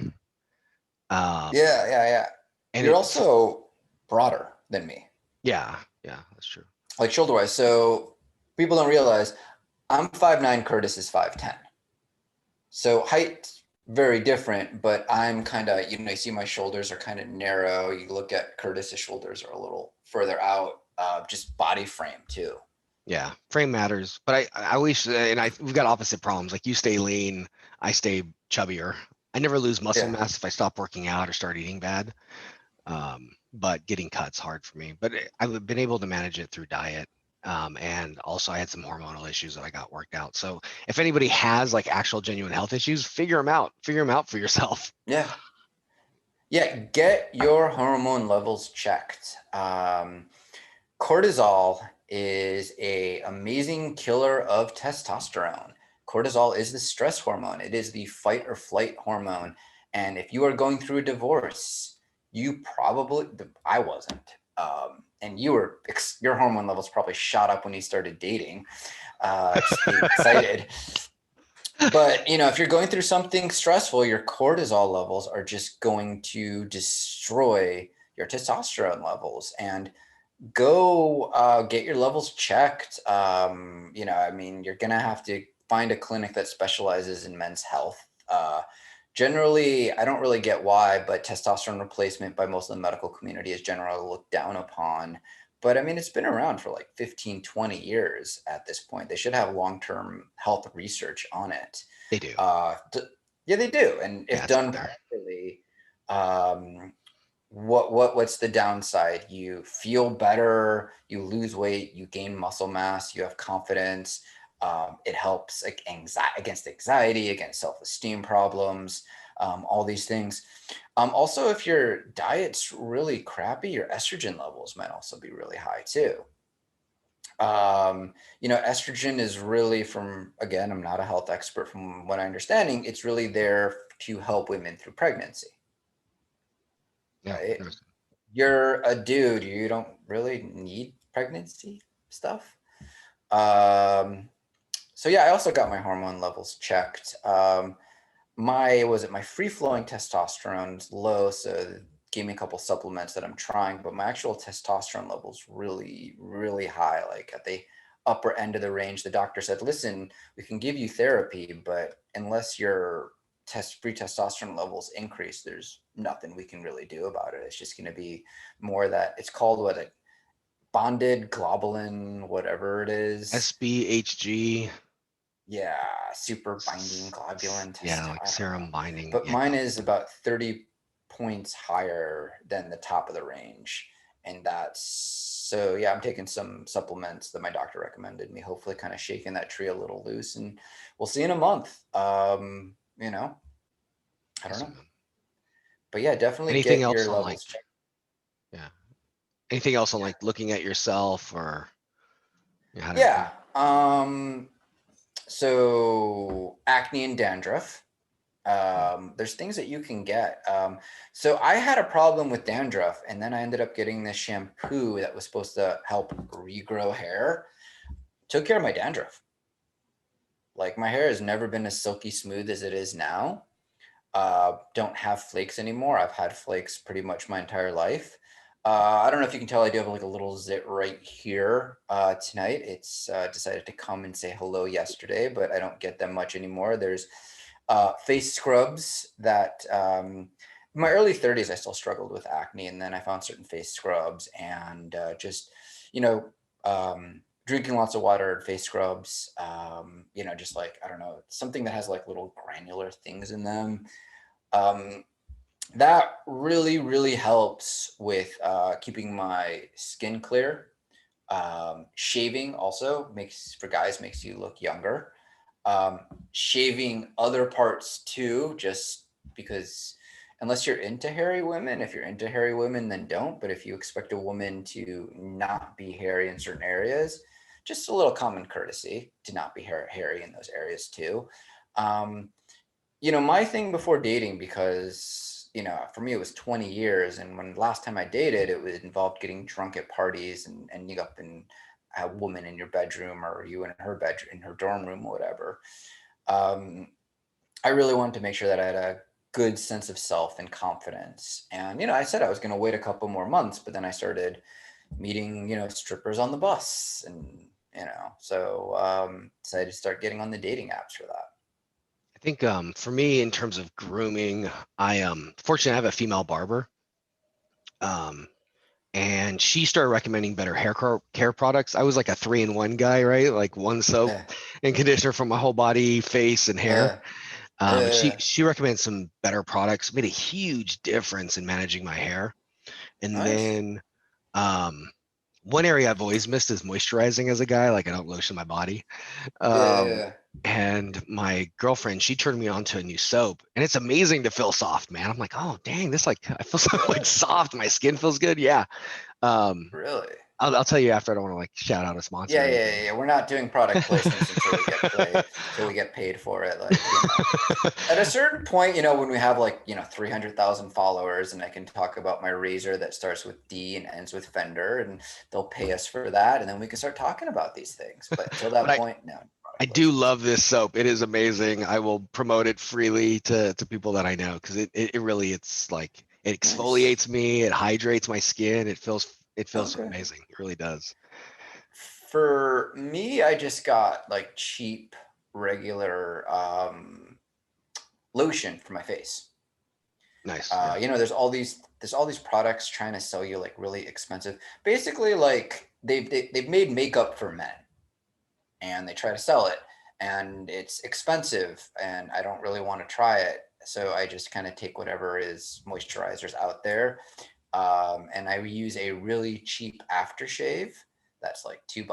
Yeah. Yeah. Yeah. And You're it's, also broader than me, yeah, that's true. like shoulder wise. So people don't realize I'm 5'9", Curtis is 5'10". So height very different, but I'm kind of, you see my shoulders are kind of narrow. You look at Curtis's shoulders are a little further out, just body frame too. Yeah, frame matters, but I wish, and we've got opposite problems. Like you stay lean, I stay chubbier. I never lose muscle Yeah. mass if I stop working out or start eating bad. But getting cuts hard for me. But I've been able to manage it through diet. And also I had some hormonal issues that I got worked out. So if anybody has like actual genuine health issues, figure them out. Figure them out for yourself. Yeah. Yeah. Get your hormone levels checked. Cortisol is a amazing killer of testosterone. Cortisol is the stress hormone. It is the fight or flight hormone. And if you are going through a divorce, you probably, I wasn't. And your hormone levels probably shot up when you started dating, just being excited. But if you're going through something stressful, your cortisol levels are just going to destroy your testosterone levels. And go get your levels checked. You're gonna have to find a clinic that specializes in men's health. Generally, I don't really get why, but testosterone replacement by most of the medical community is generally looked down upon. But I mean, it's been around for like 15, 20 years at this point. They should have long-term health research on it. They do. Yeah, they do. And Yeah, if it's done out there. properly, um, what's the downside? You feel better, you lose weight, you gain muscle mass, you have confidence. It helps like against anxiety, against self-esteem problems, all these things. Also, if your diet's really crappy, your estrogen levels might also be really high too. Estrogen is really, from, again, I'm not a health expert, from what I'm understanding, it's really there to help women through pregnancy, Yeah. right? You're a dude, you don't really need pregnancy stuff. Um, so yeah, I also got my hormone levels checked. My free flowing testosterone's low, so it gave me a couple supplements that I'm trying, but my actual testosterone level's really, really high, like at the upper end of the range. The doctor said, listen, we can give you therapy, but unless your free testosterone levels increase, there's nothing we can really do about it. It's just going to be more that it's called what, a bonded globulin, whatever it is. SBHG. Yeah, super binding globulin test. Yeah, like I don't know. serum binding. But Yeah. mine is about 30 points higher than the top of the range. And that's so, yeah, I'm taking some supplements that my doctor recommended me, hopefully kind of shaking that tree a little loose. And we'll see in a month. I don't know. Awesome. But yeah, definitely Anything get else your on like, levels checked. yeah. Anything else on like looking at yourself or how to Yeah. So acne and dandruff. There's things that you can get. So I had a problem with dandruff, and then I ended up getting this shampoo that was supposed to help regrow hair. Took care of my dandruff. Like, my hair has never been as silky smooth as it is now. Don't have flakes anymore. I've had flakes pretty much my entire life. I don't know if you can tell, I do have like a little zit right here tonight. It's decided to come and say hello yesterday, but I don't get them much anymore. There's face scrubs that, in my early 30s, I still struggled with acne. And then I found certain face scrubs and just, you know, drinking lots of water, face scrubs, just like, I don't know, something that has like little granular things in them. Um, that really, really helps with keeping my skin clear. Shaving also for guys, makes you look younger. Shaving other parts too, just because, unless you're into hairy women, if you're into hairy women, then don't. But if you expect a woman to not be hairy in certain areas, just a little common courtesy to not be hairy in those areas too. Um, my thing before dating, because, for me, it was 20 years. And when last time I dated, it involved getting drunk at parties and ending up in a woman in your bedroom, or you in her bedroom, in her dorm room, or whatever. Um, I really wanted to make sure that I had a good sense of self and confidence. And, I said I was going to wait a couple more months, but then I started meeting, strippers on the bus, and, so decided to start getting on the dating apps for that. I think for me in terms of grooming, I fortunately I have a female barber. and she started recommending better care products. I was like a 3-in-1 guy, right? Like one soap Uh, and conditioner for my whole body, face, and hair. uh, And she uh, she recommended some better products, made a huge difference in managing my hair. And nice. then um, one area I've always missed is moisturizing as a guy. Like I don't lotion my body. Um, Yeah. and my girlfriend, she turned me on to a new soap, and it's amazing to feel soft, man. I'm like, oh dang, this like I feel so like Really? soft. My skin feels good. Yeah. Um, Really? I'll tell you after. I don't want to like shout out a sponsor Yeah, or yeah, anything. yeah, yeah. We're not doing product placements until we get paid for it. Like, at a certain point, when we have like, 300,000 followers and I can talk about my razor that starts with D and ends with Fender and they'll pay us for that. And then we can start talking about these things. But until But that I point, no I product do placements. love this soap. It is amazing. I will promote it freely to people that I know because it really it's like it Nice. exfoliates me, it hydrates my skin, it feels Okay. amazing. It really does. For me, I just got like cheap, regular lotion for my face. Nice. Yeah. There's all these products trying to sell you like really expensive. Basically, like they've made makeup for men, and they try to sell it, and it's expensive, and I don't really want to try it. So I just kind of take whatever is moisturizers out there, and I use a really cheap aftershave that's like $2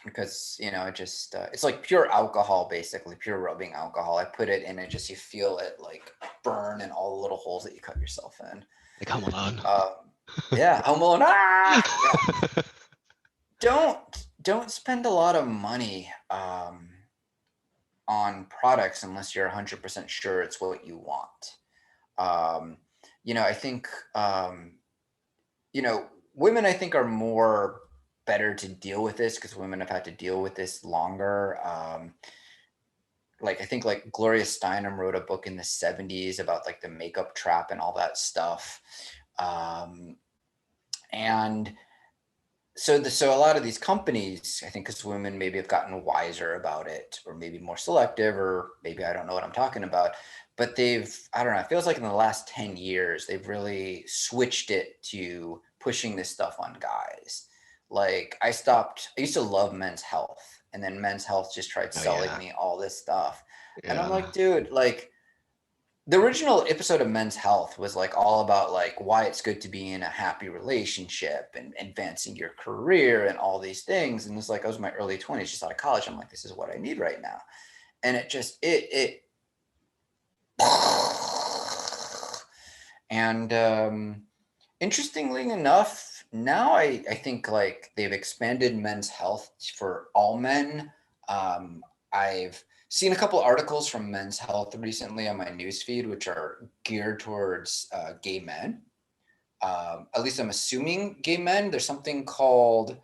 because it's like pure alcohol, basically pure rubbing alcohol. I put it in and just you feel it like burn in all the little holes that you cut yourself in. Like Home Alone. um, yeah, Home Alone. Yeah, don't spend a lot of money on products unless you're 100% sure it's what you want. um, I think women, I think, are more better to deal with this because women have had to deal with this longer. Like I think like Gloria Steinem wrote a book in the 70s about like the makeup trap and all that stuff. Um, and so a lot of these companies, I think, because women maybe have gotten wiser about it, or maybe more selective, or maybe I don't know what I'm talking about. But I don't know, it feels like in the last 10 years, they've really switched it to pushing this stuff on guys. Like I used to love Men's Health, and then Men's Health just tried Oh selling yeah. me all this stuff. And I'm Yeah. like, dude, like the original episode of Men's Health was like all about like why it's good to be in a happy relationship and advancing your career and all these things. And it's like I was in my early 20s, just out of college. I'm like, this is what I need right now. And it just it and interestingly enough, now I think like they've expanded Men's Health for all men. I've seen a couple articles from Men's Health recently on my newsfeed, which are geared towards gay men. At least I'm assuming gay men. There's something called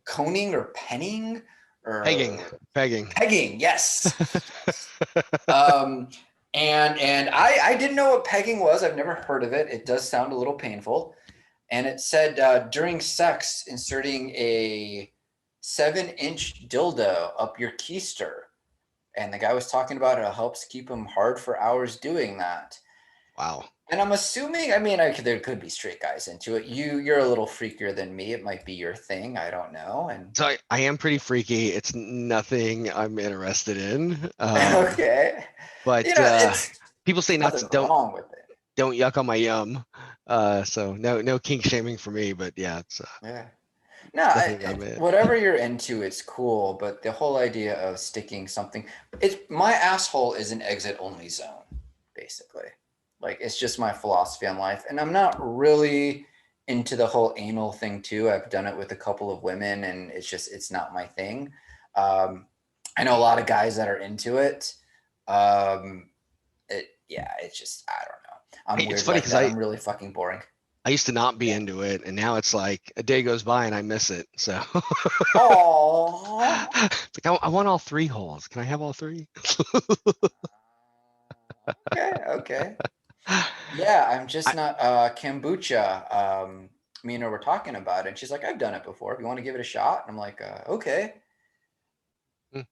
coning or penning Pegging. or Pegging. pegging. Yes, yes. Um, and I didn't know what pegging was. I've never heard of it. It does sound a little painful. And it said during sex, inserting a 7-inch dildo up your keister. And the guy was talking about how it helps keep him hard for hours doing that. Wow. And I'm assuming, I mean, there could be straight guys into it. You're a little freakier than me. It might be your thing. I don't know. And So I am pretty freaky. It's nothing I'm interested in. okay, But it's people say there's not nothing to don't wrong with it. don't yuck on my yum. So no kink shaming for me, but yeah, Yeah. No, it's nothing I'm in. whatever you're into, it's cool. But the whole idea of sticking something, it's my asshole is an exit only zone, basically. Like it's just my philosophy on life, and I'm not really into the whole anal thing too. I've done it with a couple of women, and it's not my thing. Um, I know a lot of guys that are into it. Um, yeah, it's just I don't know. I'm It's weird funny like because that. I I'm really fucking boring. I used to not be Yeah. into it, and now it's like a day goes by and I miss it. So Oh. it's like I want all three holes. Can I have all three? Okay, okay. Yeah, I'm just I, not kombucha. Me and her were talking about it, and she's like, "I've done it before. If you want to give it a shot," and I'm like, "Okay." mm,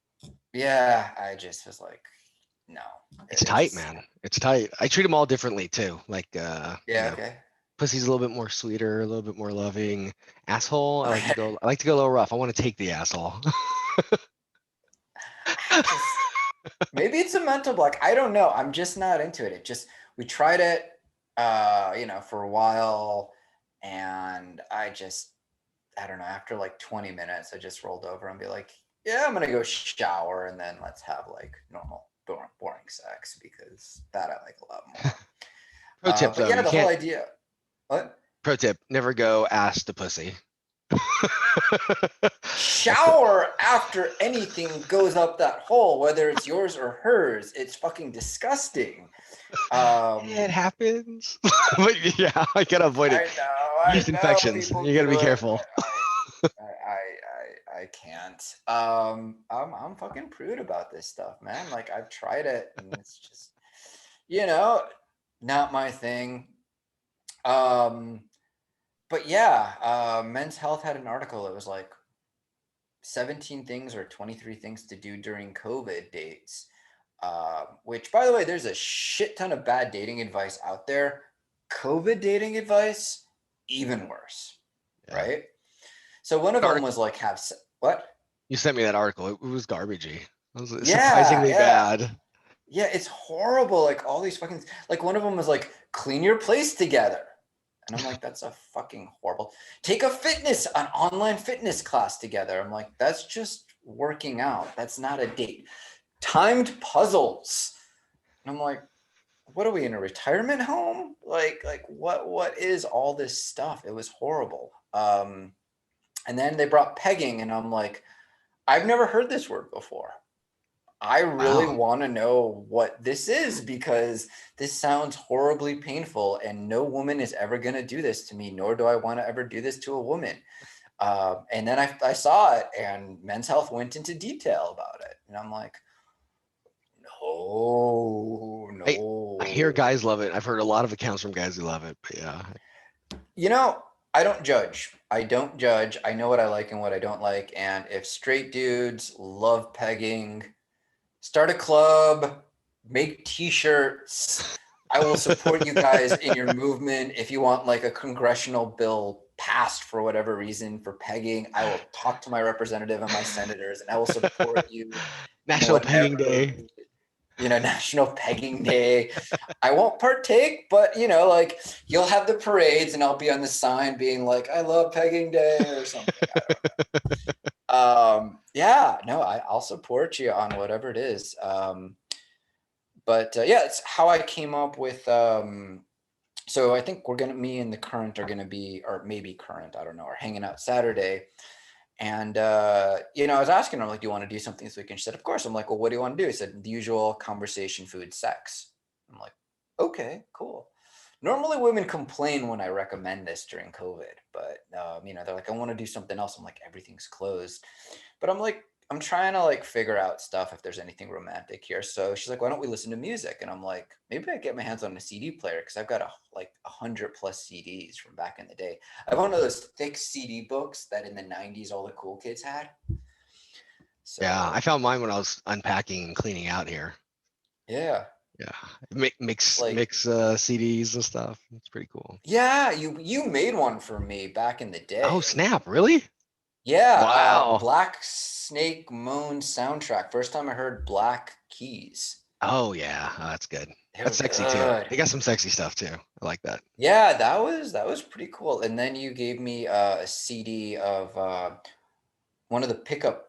Yeah, I just was like, "No." it's It tight, just man. It's tight. I treat them all differently too. Like yeah, okay. pussy's a little bit more sweeter, a little bit more loving. Asshole, Okay. I like to go a little rough. I want to take the asshole. I just maybe it's a mental block. I don't know. I'm just not into it. It just we tried it for a while and I don't know, after like 20 minutes I just rolled over and be like, yeah, I'm gonna go shower and then let's have like normal boring sex because that I like a lot more. Pro tip But though, yeah, you the whole can't. idea. What? Pro tip: never go ass to pussy. That's it. Shower after anything goes up that hole, whether it's yours or hers. It's fucking disgusting. It happens, but yeah, I gotta avoid it. I Yeast know infections. people You gotta do be it. careful. I can't. I'm fucking prude about this stuff, man. Like I've tried it and it's just, you know, not my thing. Um, but yeah, Men's Health had an article. It was like 17 things or 23 things to do during COVID dates. Which, by the way, there's a shit ton of bad dating advice out there. COVID dating advice, even worse, Yeah. right? So one of them Artic- was like, what? You sent me that article. It was garbagey. It was Yeah, surprisingly yeah. bad. Yeah, it's horrible. Like all these fucking like one of them was like clean your place together. And I'm like, that's a fucking horrible. Take an online fitness class together. I'm like, that's just working out. That's not a date. Timed puzzles. And I'm like, what are we in a retirement home? Like what is all this stuff? It was horrible. And then they brought pegging, and I'm like, I've never heard this word before. I really Wow. want to know what this is because this sounds horribly painful, and no woman is ever going to do this to me, nor do I want to ever do this to a woman. And then I saw it, and Men's Health went into detail about it. And I'm like, no, I hear no. guys love it. I've heard a lot of accounts from guys who love it, but yeah. You know, I don't judge. I don't judge. I know what I like and what I don't like. And if straight dudes love pegging, start a club, make t-shirts. I will support you guys in your movement. If you want like a congressional bill passed for whatever reason for pegging, I will talk to my representative and my senators and I will support you in National Pegging whatever, Day. National Pegging Day. I won't partake, but like you'll have the parades and I'll be on the sign being like, I love Pegging Day or something. I don't yeah, no, I'll support you on whatever it is. But yeah, it's how I came up with so I think me and the current are gonna be, or maybe current, I don't know, are hanging out Saturday. And I was asking her, like, do you want to do something this weekend? She said, of course. I'm like, well, what do you want to do? He said, the usual conversation, food, sex. I'm like, okay, cool. Normally women complain when I recommend this during COVID, but they're like, I want to do something else. I'm like, everything's closed. But I'm like, I'm trying to like figure out stuff if there's anything romantic here. So she's like, why don't we listen to music? And I'm like, maybe I get my hands on a CD player because I've got like 100+ CDs from back in the day. I have one of those thick CD books that in the 90s all the cool kids had. Yeah, I So found mine when I was unpacking and cleaning out here. yeah, Yeah, mix like CDs and stuff. It's pretty cool. yeah, you made one for me back in the Oh day. snap! Really? Yeah, Wow. Black Snake Moon soundtrack. First time I heard Black Keys. Oh yeah, that's good. They That's were sexy too. good. They got some sexy stuff too. I like that. Yeah, that was pretty cool. And then you gave me a CD of one of the pickup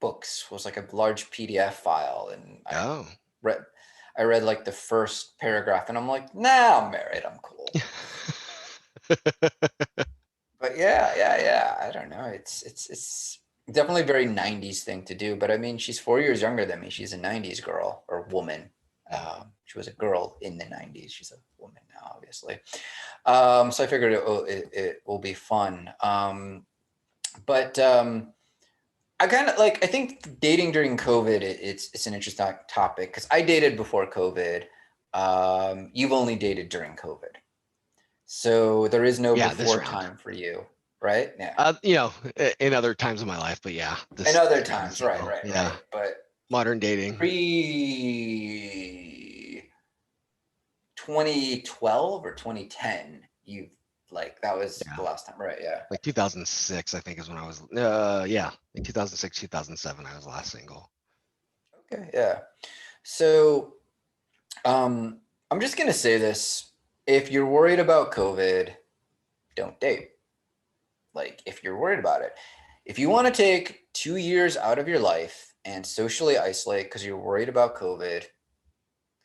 books was like a large PDF file, and Oh. read I read like the first paragraph, and I'm like, nah, I'm married, I'm cool. But yeah. I don't know. It's definitely a very 90s thing to do. But I mean, she's 4 years younger than me. She's a 90s girl or woman. She was a girl in the 90s. She's a woman now, obviously. So I figured it will be fun. But I think dating during COVID, it's an interesting topic because I dated before COVID. You've only dated during COVID. So there is no Yeah, this before round. time for you, right? Yeah. In other times of my life, but yeah, And this other round is times, right, equal. right, Yeah, right. But modern dating. pre 2012 or 2010, you like that was the Yeah, last time, right? Yeah. like 2006, I think is when I was. Yeah, like 2006, 2007, I was last single. Okay. Yeah. So, I'm just gonna say this: if you're worried about COVID, don't date. Like, if you're worried about it, if you want to take 2 years out of your life and socially isolate because you're worried about COVID,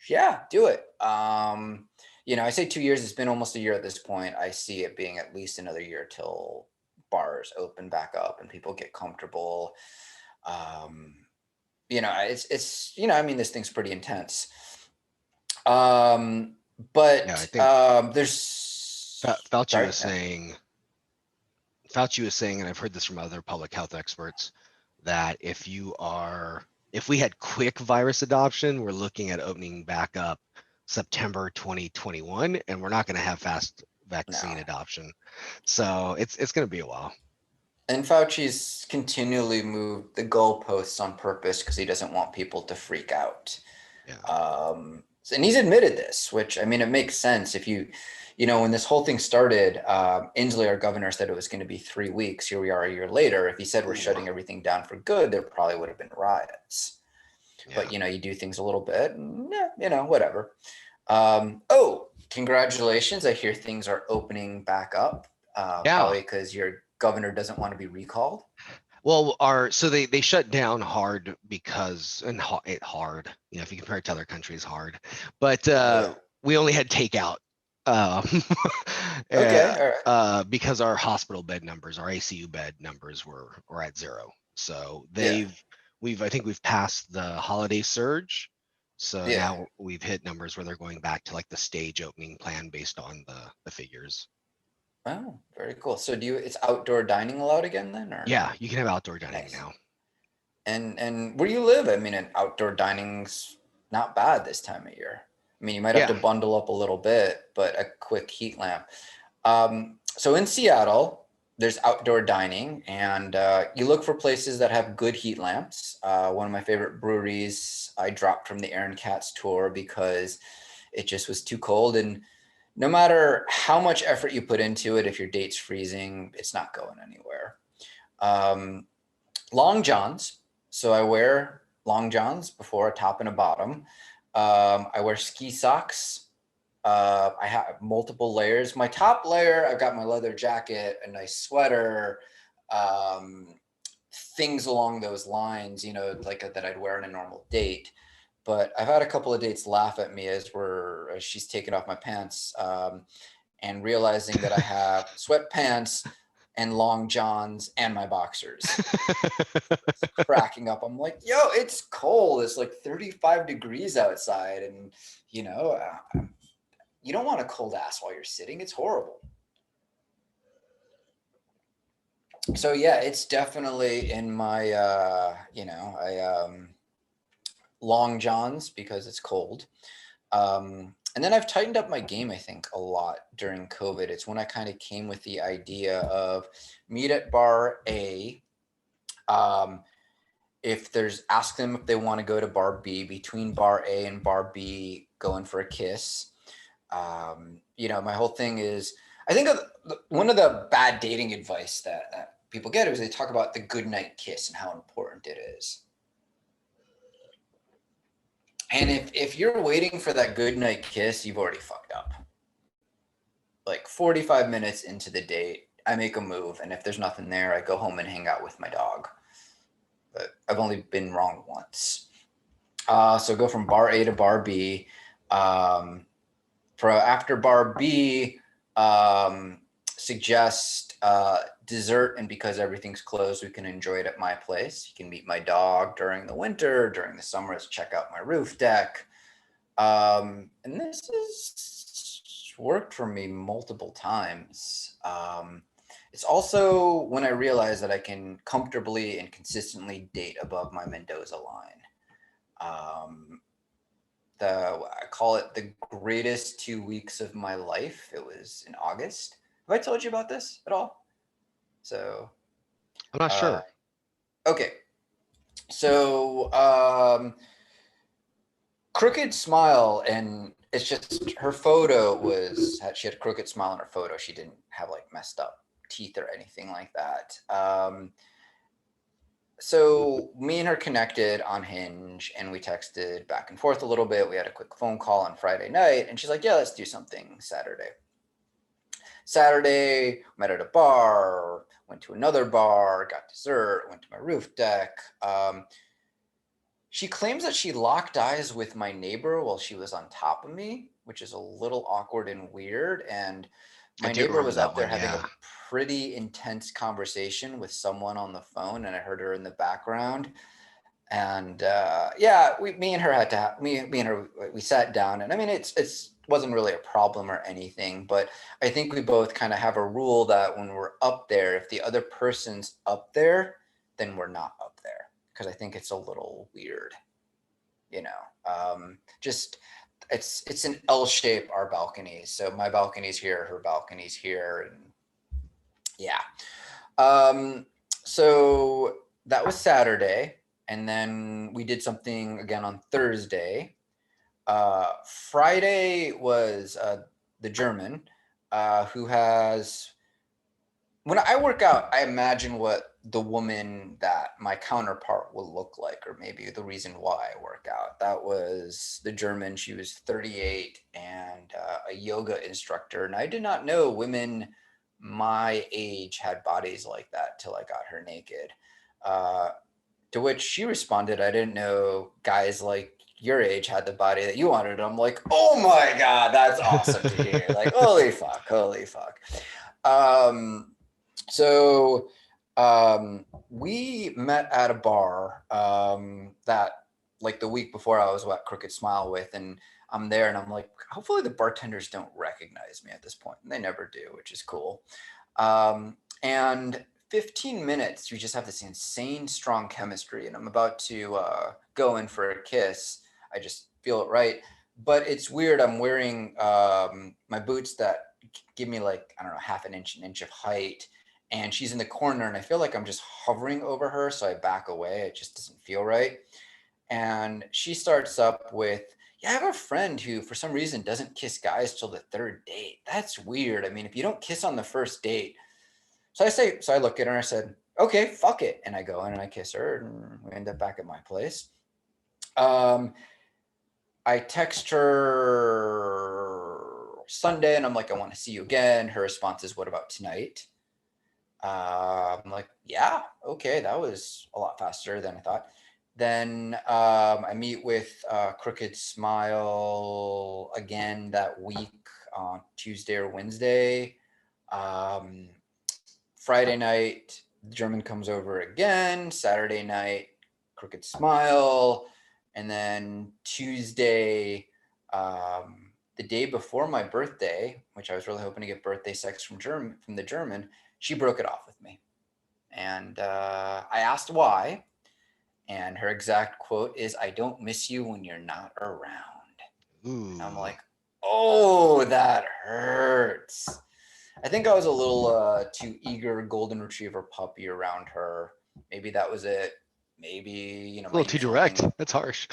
yeah, do it. I say 2 years, it's been almost a year at this point. I see it being at least another year till bars open back up and people get comfortable. Um, I mean, this thing's pretty intense. Um, Yeah, I but think there's Fauci sorry. was saying, Fauci was saying, and I've heard this from other public health experts, that if we had quick virus adoption, we're looking at opening back up September 2021, and we're not going to have fast vaccine No. adoption. So it's going to be a while. And Fauci's continually moved the goalposts on purpose because he doesn't want people to freak out. Yeah. And he's admitted this, which I mean, it makes sense. When this whole thing started, Inslee, our governor, said it was going to be 3 weeks. Here we are a year later. If he said we're Ooh. shutting everything down for good, there probably would have been riots. Yeah. But you do things a little bit, and, whatever. Congratulations! I hear things are opening back up. Yeah. Probably because your governor doesn't want to be recalled. Well, so they shut down hard because it hard. If you compare it to other countries, hard. But Yeah. we only had takeout. Um, Okay. All right. because our hospital bed numbers, our ICU bed numbers were at zero. So Yeah. I think we've passed the holiday surge. So Yeah. now we've hit numbers where they're going back to like the stage opening plan based on the figures. Oh, very cool. So it's outdoor dining allowed again then, or Yeah, you can have outdoor dining nice? now. And where you live, I mean, an outdoor dining's not bad this time of year. I mean, you might have to Yeah. bundle up a little bit, but a quick heat lamp. So in Seattle, there's outdoor dining, and you look for places that have good heat lamps. One of my favorite breweries I dropped from the Aaron Katz tour because it just was too cold. And no matter how much effort you put into it, if your date's freezing, it's not going anywhere. Um, Long johns. So I wear long johns before a top and a bottom. I wear ski socks. I have multiple layers. My top layer, I've got my leather jacket, a nice sweater, um, things along those lines, that I'd wear on a normal date. But I've had a couple of dates laugh at me as she's taking off my pants, and realizing that I have sweatpants and long johns and my boxers. It's cracking up. I'm like, yo, it's cold. It's like 35 degrees outside, and you don't want a cold ass while you're sitting. It's horrible. So yeah, it's definitely in my I long johns because it's cold. And then I've tightened up my game, I think, a lot during COVID. It's when I kind of came with the idea of meet at bar A. Um, if there's ask them if they want to go to bar B, between bar A and bar B, going for a kiss. My whole thing is, I think one of the bad dating advice that people get is they talk about the good night kiss and how important it is. And if you're waiting for that good night kiss, you've already fucked up. Like 45 minutes into the date, I make a move, and if there's nothing there, I go home and hang out with my dog. But I've only been wrong once. So go from bar A to bar B. For after bar B, suggest dessert, and because everything's closed, we can enjoy it at my place. You can meet my dog during the winter, during the summers, check out my roof deck. And this has worked for me multiple times. It's also when I realize that I can comfortably and consistently date above my Mendoza line. Um, I call it the greatest 2 weeks of my life. It was in August. Have I told you about this at all? So, I'm not uh, sure. okay. So, crooked smile and it's just her photo she had a crooked smile in her photo. She didn't have like messed up teeth or anything like that. So me and her connected on Hinge and we texted back and forth a little bit. We had a quick phone call on Friday night and she's like, yeah, let's do something Saturday. Saturday, met at a bar, went to another bar, got dessert, went to my roof deck. She claims that she locked eyes with my neighbor while she was on top of me, which is a little awkward and weird. And I my do neighbor remember was that up there one. having a Yeah. pretty intense conversation with someone on the phone, and I heard her in the background. And yeah, me and her had to me and her we sat down, and I mean it's wasn't really a problem or anything, but I think we both kind of have a rule that when we're up there, if the other person's up there, then we're not up there because I think it's a little weird, you know. Just it's an L shape our balconies, so my balcony's here, her balcony's here, and yeah. Um, so that was Saturday, and then we did something again on Thursday. Friday was the German, who has. When I work out, I imagine what the woman that my counterpart will look like, or maybe the reason why I work out. That was the German. She was 38 and a yoga instructor. And I did not know women my age had bodies like that till I got her naked. Uh, to which she responded, I didn't know guys like your age had the body that you wanted. I'm like, oh my God, that's awesome to hear. Like, holy fuck, holy fuck. Um, so we met at a bar that like the week before I was at Crooked Smile with, and I'm there and I'm like, hopefully the bartenders don't recognize me at this point. And they never do, which is cool. And 15 minutes, you just have this insane strong chemistry. And I'm about to go in for a kiss. I just feel it right. But it's weird. I'm wearing my boots that give me like, I don't know, half an inch of height. And she's in the corner and I feel like I'm just hovering over her. So I back away. It just doesn't feel right. And she starts up with, yeah, I have a friend who for some reason doesn't kiss guys till the third date. That's weird. I mean, if you don't kiss on the first date. So I look at her and I said, okay, fuck it. And I go in and I kiss her and we end up back at my place. Um, I text her Sunday and I'm like, I want to see you again. Her response is, what about tonight? I'm like, yeah, okay, that was a lot faster than I thought. Then I meet with Crooked Smile again that week on Tuesday or Wednesday. Um, Friday night, the German comes over again. Saturday night, Crooked Smile. And then Tuesday, the day before my birthday, which I was really hoping to get birthday sex from the German, she broke it off with me. And I asked why. And her exact quote is, I don't miss you when you're not around. And I'm Ooh. like, oh, that hurts. I think I was a little too eager golden retriever puppy around her. Maybe that was it. Maybe, A my little too usual direct. thing. That's harsh.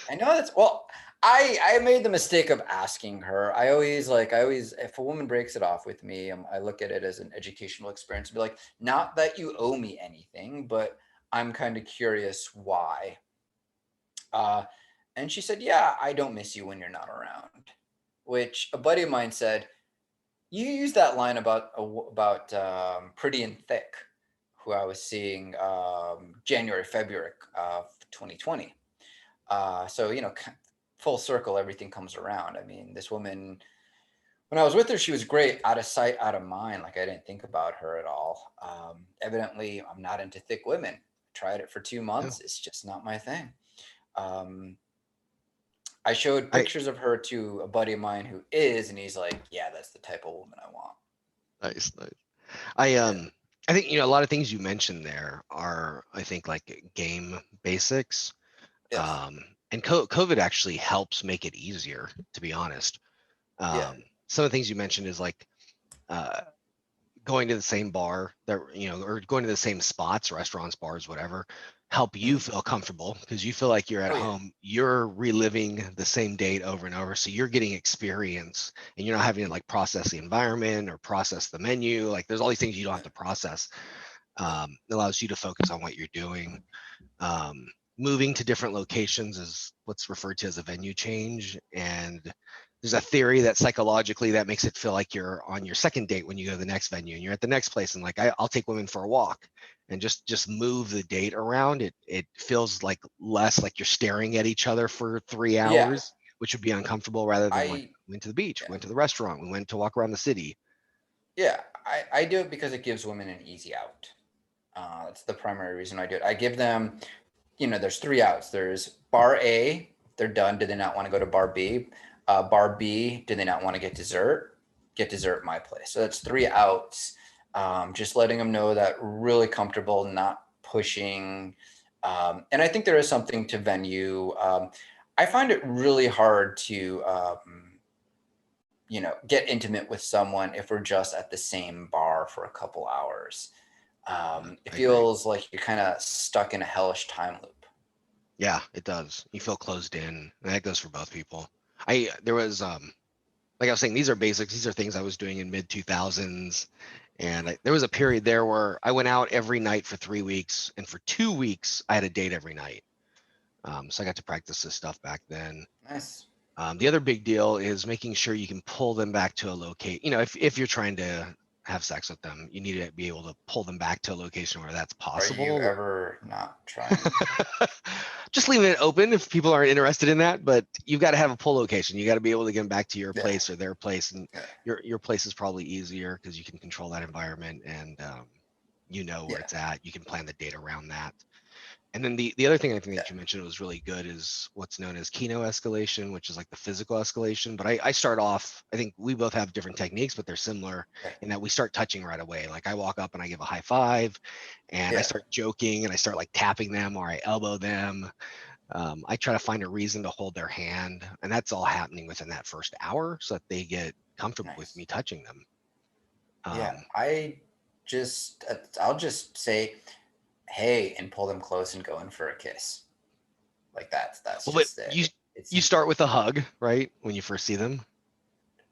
I know that's well. I made the mistake of asking her. I always if a woman breaks it off with me, I look at it as an educational experience. Be like, not that you owe me anything, but I'm kind of curious why. Uh, and she said, "Yeah, I don't miss you when you're not around." Which a buddy of mine said, you used that line about Pretty and Thick, who I was seeing January, February of 2020. So full circle, everything comes around. I mean, this woman, when I was with her, she was great, out of sight, out of mind. Like I didn't think about her at all. Evidently, I'm not into thick women. Tried it for 2 months. No. It's just not my thing. Um, I showed I pictures of her to a buddy of mine who is, and he's like, "Yeah, that's the type of woman I want." nice, nice. I Yeah. I think a lot of things you mentioned there are, I think, like game basics. Yes. And COVID actually helps make it easier, to be honest. Yeah. Some of the things you mentioned is like uh, going to the same bar that or going to the same spots, restaurants, bars, whatever. help you feel comfortable because you feel like you're at Oh yeah. home, you're reliving the same date over and over. So you're getting experience and you're not having to like process the environment or process the menu. Like there's all these things you don't have to process. It allows you to focus on what you're doing. Um, Moving to different locations is what's referred to as a venue change. And there's a theory that psychologically that makes it feel like you're on your second date when you go to the next venue and you're at the next place. And like, I'll take women for a walk and just move the date around. It feels like less like you're staring at each other for 3 Yeah. hours, which would be uncomfortable rather than like I we went to the beach, yeah. we went to the restaurant, we went to walk around the city. Yeah. I do it because it gives women an easy out. That's the primary reason I do it. I give them, there's three outs. There's bar A, they're done. Do they not want to go to bar B? Bar B, do they not want to get dessert? Get dessert at my place. So that's three outs. Just letting them know that really comfortable, not pushing. And I think there is something to venue. I find it really hard to, get intimate with someone if we're just at the same bar for a couple hours. It I agree. feels like you're kind of stuck in a hellish time loop. Yeah, it does. You feel closed in. And that goes for both people. There was like I was saying, these are basics. These are things I was doing in mid 2000s. And there was a period there where I went out every night for 3 weeks, and for 2 weeks I had a date every night. So I got to practice this stuff back then. Nice. The other big deal is making sure you can pull them back to a locate. If you're trying to have sex with them, you need to be able to pull them back to a location where that's Are you possible. ever not trying? Just leaving it open if people aren't interested in that, but you've got to have a pull location. You got to be able to get them back to your Yeah. place or their place, and Yeah. your place is probably easier because you can control that environment and you know where Yeah. it's at. You can plan the date around that. And then the other thing I think Yeah. that you mentioned was really good is what's known as kino escalation, which is like the physical escalation. But I start off, I think we both have different techniques, but they're similar Right. in that we start touching right away. Like I walk up and I give a high five and I Yeah. start joking and I start like tapping them or I elbow them. I try to find a reason to hold their hand, and that's all happening within that first hour so that they get comfortable with Nice. me touching them. Yeah. Um, I'll just say, hey, and pull them close and go in for a kiss. Like that's well, but just you it. It's you start with a hug, right, when you first see them.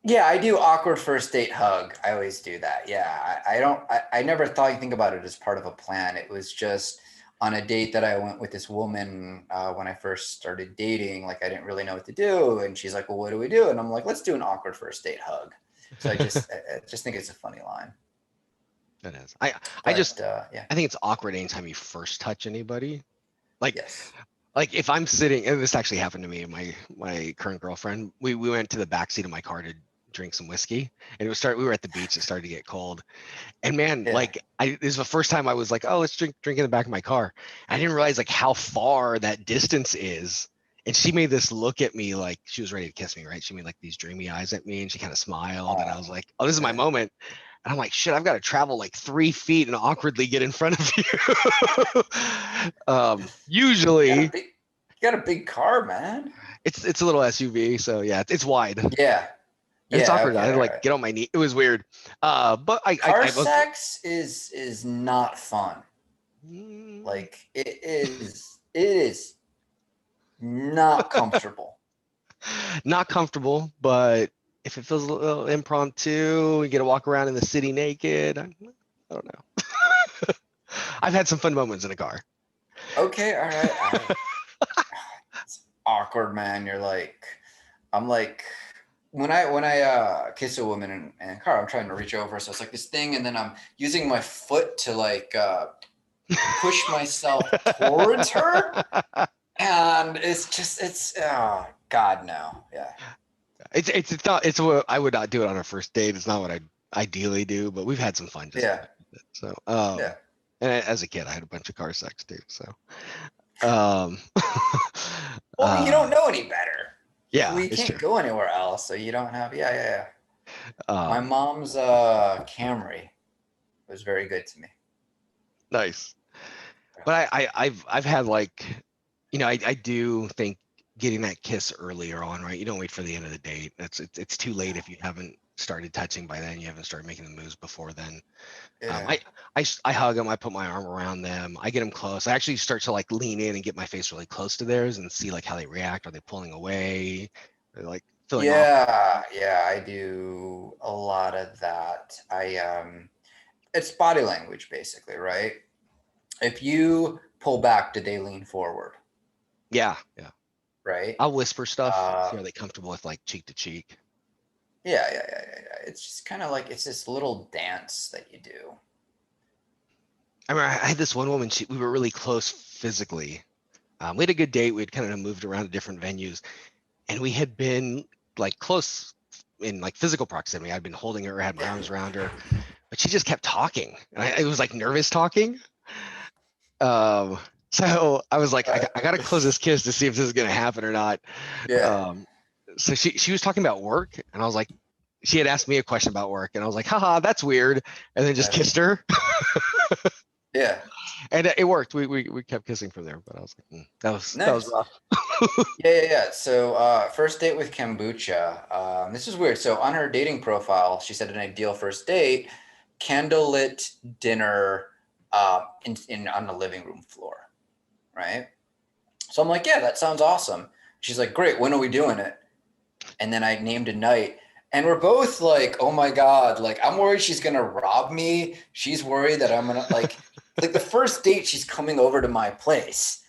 Yeah, I do awkward first date hug. I always do that. Yeah, I don't. I never thought you think about it as part of a plan. It was just on a date that I went with this woman when I first started dating. Like I didn't really know what to do, and she's like, "Well, what do we do?" And I'm like, "Let's do an awkward first date hug." So I just think it's a funny line. It is. I But just yeah, I think it's awkward anytime you first touch anybody. Like yes, like if I'm sitting, and this actually happened to me and my current girlfriend. We went to the backseat of my car to drink some whiskey, and we were at the beach. It started to get cold, and man, yeah, like this is the first time I was like, oh, let's drink in the back of my car. I didn't realize like how far that distance is. And she made this look at me like she was ready to kiss me, right? She made like these dreamy eyes at me and she kind of smiled. And I oh, was like, oh, this is my yeah, moment. And I'm like, shit, I've got to travel like 3 feet and awkwardly get in front of you. you got a Usually big, you got a big car, man. it's a little SUV. So yeah, it's wide. And Yeah, it's yeah, awkward. I okay, had to all like right. get on my knee. It was weird. But Car I was sex is not fun. mm, Like it is not comfortable. not comfortable, but if it feels a little impromptu, you get to walk around in the city naked. I don't know. I've had some fun moments in a car. Okay, all right. It's awkward, man. I'm like when I kiss a woman in a car, I'm trying to reach over, so it's like this thing, and then I'm using my foot to like push myself towards her, and it's oh God no, yeah, It's not it's what I would not do it on a first date. It's not what I ideally do, but we've had some fun just yeah, with it. So yeah. and as a kid I had a bunch of car sex too. So um Well, you uh don't know any better. yeah, We it's can't true. go anywhere else, so you don't have. Yeah, yeah, yeah. My Um mom's Camry was very good to me. nice. But I've had like I do think getting that kiss earlier on, right? You don't wait for the end of the date. It's too late if you haven't started touching by then. You haven't started making the moves before then. Yeah. I hug them. I put my arm around them. I get them close. I actually start to like lean in and get my face really close to theirs and see like how they react. Are they pulling away? Are they like feeling off? Yeah, yeah, I do a lot of that. It's body language basically, right? If you pull back, do they lean forward, Yeah, yeah. right? I'll whisper stuff. Uh, See, are they comfortable with like cheek to cheek? yeah. It's just kind of like it's this little dance that you do. I remember I had this one woman. We were really close physically. We had a good date. We had kind of moved around to different venues, and we had been like close in like physical proximity. I'd been holding her, had my arms around her, but she just kept talking, and it was like nervous talking. Um, so I was like, I got to close this kiss to see if this is gonna happen or not. Yeah, Um, so she was talking about work, and I was like, she had asked me a question about work, and I was like, haha, that's weird, and then just yeah, kissed her, yeah. and it worked. We kept kissing from there, but I was like, that was Nice. rough. Yeah. So, first date with kombucha. This is weird. So, on her dating profile, she said an ideal first date, candlelit dinner, in on the living room floor, right? So I'm like, yeah, that sounds awesome. She's like, great. When are we doing it? And then I named a night, and we're both like, oh my god, like I'm worried she's gonna rob me. She's worried that I'm gonna like the first date she's coming over to my place.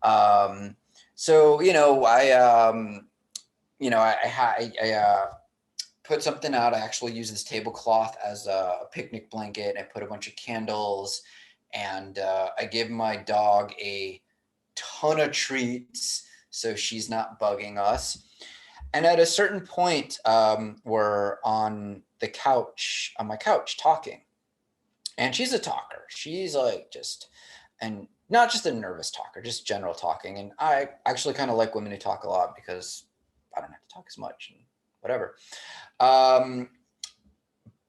Um, so I put something out. I actually use this tablecloth as a picnic blanket. I put a bunch of candles, and I give my dog a ton of treats so she's not bugging us. And at a certain point, we're on my couch talking, and she's a talker. She's like and not just a nervous talker, just general talking. And I actually kind of like women who talk a lot because I don't have to talk as much and whatever. Um,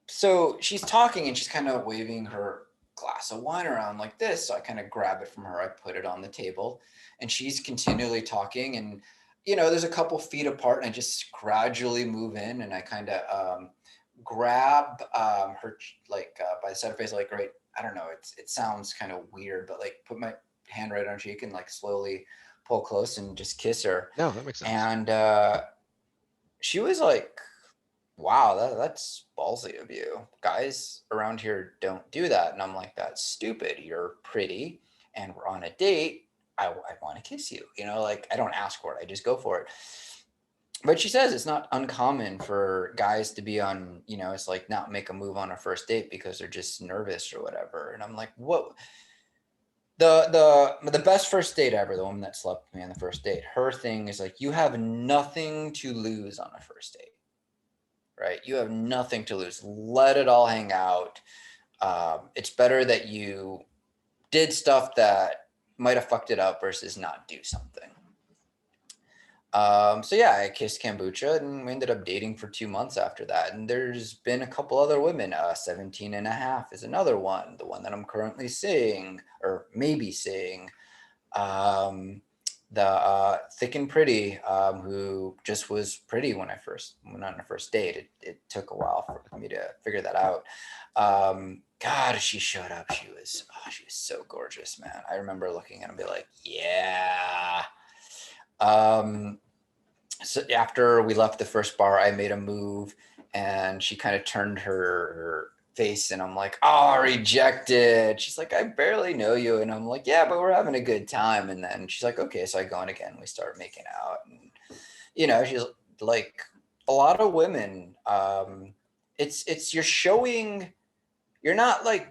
so she's talking and she's kind of waving her glass of wine around like this. So I kind of grab it from her. I put it on the table, and she's continually talking. And there's a couple feet apart, and I just gradually move in, and I kind of grab her like by the side of her face, like right. I don't know. It sounds kind of weird, but like put my hand right on her cheek and like slowly pull close and just kiss her. No, that makes sense. And she was like, wow, that's ballsy of you. Guys around here don't do that. And I'm like, that's stupid. You're pretty and we're on a date. I want to kiss you. Like I don't ask for it. I just go for it. But she says it's not uncommon for guys to be on, it's like not make a move on a first date because they're just nervous or whatever. And I'm like, what? The best first date ever, the woman that slept with me on the first date, her thing is like, you have nothing to lose on a first date, right? You have nothing to lose. Let it all hang out. It's better that you did stuff that might have fucked it up versus not do something. So yeah, I kissed kombucha and we ended up dating for 2 months after that. And there's been a couple other women. 17 and a half is another one, the one that I'm currently seeing or maybe seeing. Um, the thick and pretty, who just was pretty when I first went on a first date. It took a while for me to figure that out. God, she showed up. She was so gorgeous, man. I remember looking at her and be like, yeah. Um, so after we left the first bar, I made a move, and she kind of turned her face, and I'm like, oh, rejected. She's like, I barely know you. And I'm like, yeah, but we're having a good time. And then she's like, okay. So I go in again. We start making out. And, she's like, a lot of women, you're showing, you're not like,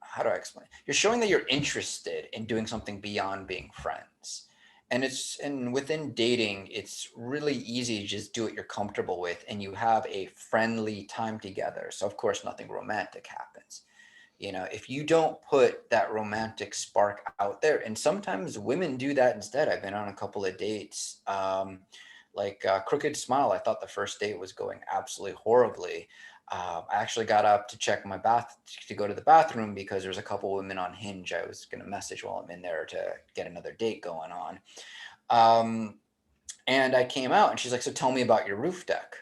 how do I explain? You're showing that you're interested in doing something beyond being friends. And within dating, it's really easy to just do what you're comfortable with, and you have a friendly time together. So of course nothing romantic happens. If you don't put that romantic spark out there, and sometimes women do that instead. I've been on a couple of dates, like Crooked Smile. I thought the first date was going absolutely horribly. I actually got up to check my bath to go to the bathroom because there's a couple women on Hinge I was going to message while I'm in there to get another date going on. Um, and I came out, and she's like, so tell me about your roof deck.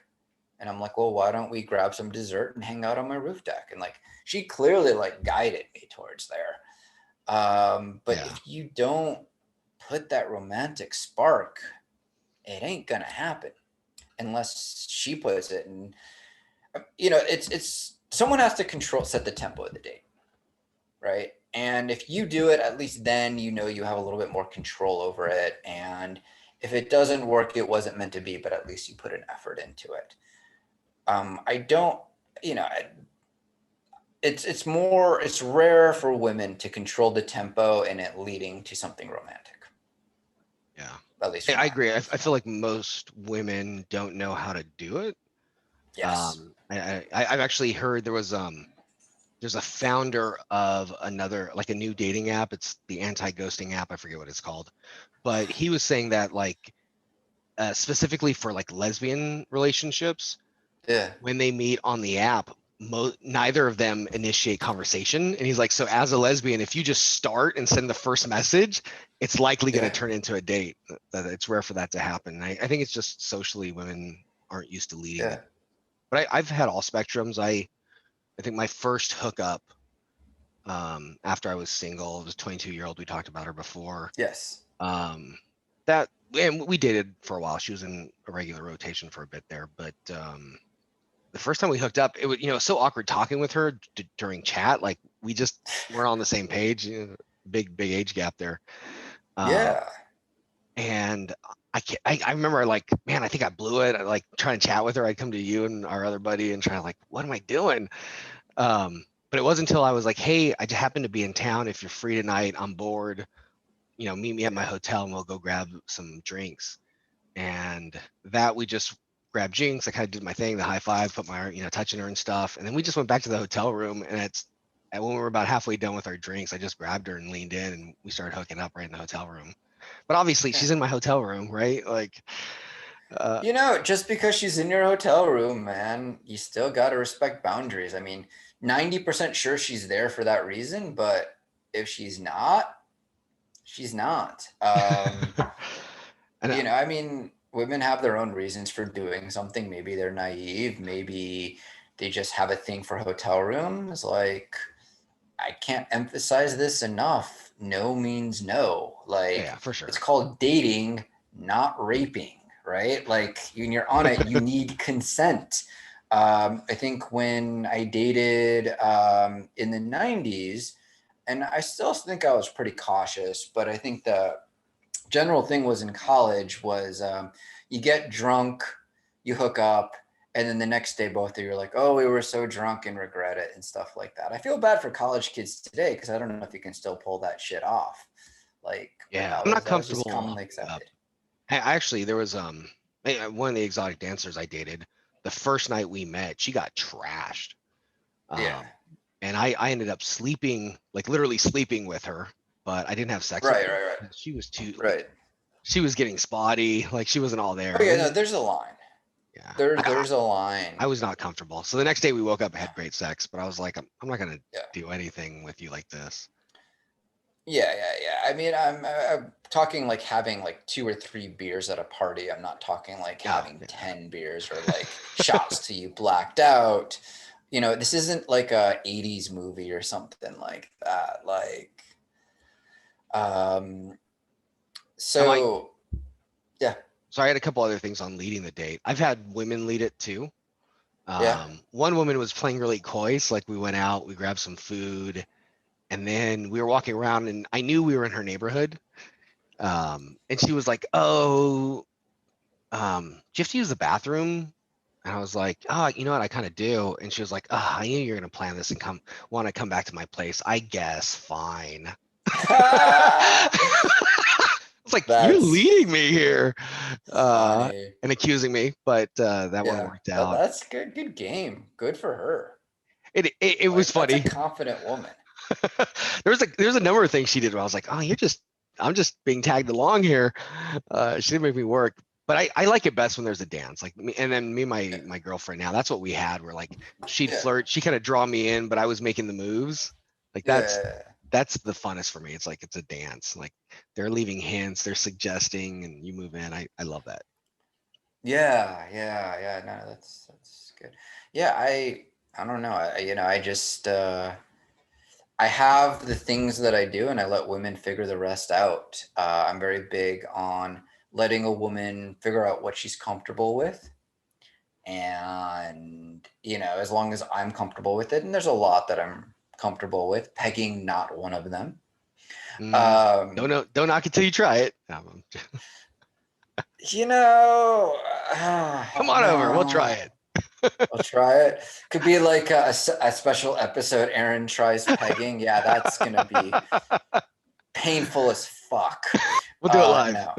And I'm like, well, why don't we grab some dessert and hang out on my roof deck? And like, she clearly like guided me towards there. But Yeah. if you don't put that romantic spark, it ain't gonna happen unless she puts it. And it's someone has to set the tempo of the date, right? And if you do it, at least then you have a little bit more control over it. And if it doesn't work, it wasn't meant to be, but at least you put an effort into it. I don't, you know, it's rare for women to control the tempo and it leading to something romantic. Yeah. At least I agree. I feel like most women don't know how to do it. yes. I've actually heard there's a founder of another, like a new dating app. It's the anti-ghosting app. I forget what it's called, but he was saying that like specifically for like lesbian relationships, Yeah. when they meet on the app, neither of them initiate conversation. And he's like, so as a lesbian, if you just start and send the first message, it's likely going to Yeah. turn into a date. That it's rare for that to happen. I think it's just socially women aren't used to leading Yeah. it. But I've had all spectrums. I think my first hookup after I was single, it was a 22-year-old. We talked about her before. Yes. That and we dated for a while. She was in a regular rotation for a bit there, but the first time we hooked up, it was so awkward talking with her during chat. Like we just weren't on the same page. Big age gap there. Yeah. And I remember like, man, I think I blew it. I like trying to chat with her. I'd come to you and our other buddy and try to like, what am I doing? But it wasn't until I was like, hey, I just happen to be in town. If you're free tonight, I'm bored. Meet me at my hotel and we'll go grab some drinks. And that we just grabbed drinks. I kind of did my thing, the high five, put my, touching her and stuff. And then we just went back to the hotel room. And when we were about halfway done with our drinks, I just grabbed her and leaned in and we started hooking up right in the hotel room. But obviously Yeah. she's in my hotel room, right? Like, Just because she's in your hotel room, man, you still got to respect boundaries. I mean, 90% sure she's there for that reason, but if she's not, she's not. and I mean, women have their own reasons for doing something. Maybe they're naive. Maybe they just have a thing for hotel rooms. Like, I can't emphasize this enough. No means no. Like, yeah, for sure. it's called dating, not raping, right? Like, when you're on it, you need consent. I think when I dated in the 90s, and I still think I was pretty cautious, but I think the general thing was in college was you get drunk, you hook up, and then the next day both of you are like, oh, we were so drunk and regret it and stuff like that. I feel bad for college kids today because I don't know if you can still pull that shit off. Like, but Yeah, I'm not that was just comfortable commonly hooking up. accepted. Actually, there was one of the exotic dancers I dated. The first night we met, she got trashed. Yeah. And I ended up sleeping, like literally sleeping with her, but I didn't have sex with Right, her. right, right. She was too like Right. she was getting spotty, like she wasn't all there. Oh yeah, no, And there's a line. yeah, There's a line. I was not comfortable. So the next day we woke up and had great sex, but I was like, I'm not gonna Yeah. do anything with you like this. Yeah. I mean, I'm talking like having like 2 or 3 beers at a party. I'm not talking like Oh, having yeah. 10 beers or like shots till you blacked out. This isn't like a 80s movie or something like that. Like, um, Now my so yeah, so I had a couple other things on leading the date. I've had women lead it too. yeah, One woman was playing really coy, so like we went out, we grabbed some food, and then we were walking around, and I knew we were in her neighborhood. And she was like, "Oh, do you have to use the bathroom?" And I was like, "Oh, you know what? I kind of do." And she was like, "Oh, I knew you were gonna plan this and want to come back to my place. I guess, fine." It's like you're that's leading me here, funny. and accusing me, but that one Yeah, worked out. that's good. Good game. Good for her. It was Like, that's a funny. confident woman. There's a number of things she did where I was like, oh, I'm just being tagged along here. She didn't make me work, but I like it best when there's a dance. Like me, and then me, Yeah. my girlfriend now, that's what we had. Where like she'd Yeah. flirt, she kind of draw me in, but I was making the moves. Like Yeah. that's the funnest for me. It's like it's a dance. Like they're leaving hints, they're suggesting, and you move in. I love that. Yeah. No, that's good. Yeah, I don't know. I just I have the things that I do, and I let women figure the rest out. I'm very big on letting a woman figure out what she's comfortable with, and as long as I'm comfortable with it, and there's a lot that I'm comfortable with, pegging not one of them. Mm, don't Um, know, don't knock it till you try it. you know, Come on over, we'll try no. it. I'll try it. Could be like a special episode. Aaron tries pegging. Yeah, that's gonna be painful as fuck. We'll do it live. No,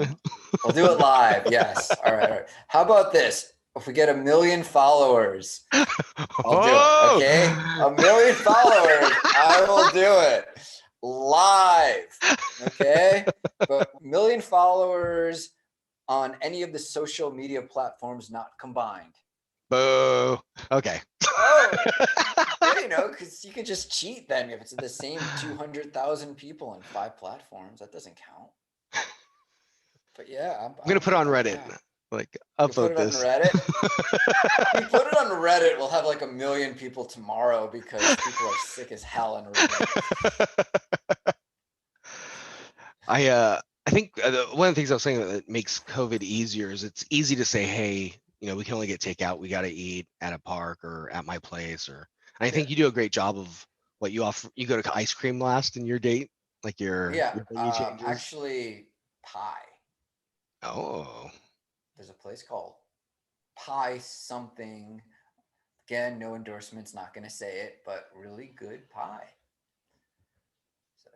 we'll do it live. Yes. All right. How about this? If we get 1 million followers, I'll do it. Oh, Okay, 1 million followers, I will do it live. Okay, but 1 million followers on any of the social media platforms not combined. boo. Okay. Oh, well, because you could just cheat then if it's the same 200,000 people on 5 platforms. That doesn't count. But yeah, I'm gonna I'm put it on down. Reddit. Yeah. Like, You put upvote it on this. Reddit. We put it on Reddit. We'll have like 1 million people tomorrow because people are sick as hell on Reddit. I think one of the things I was saying that makes COVID easier is it's easy to say, hey, we can only get takeout. We got to eat at a park or at my place. And I Yeah. think you do a great job of what you offer. You go to ice cream last in your date, like Yeah. your venue changes. Actually, pie. Oh, There's a place called Pie something. Again, no endorsements, not going to say it, but really good pie. So,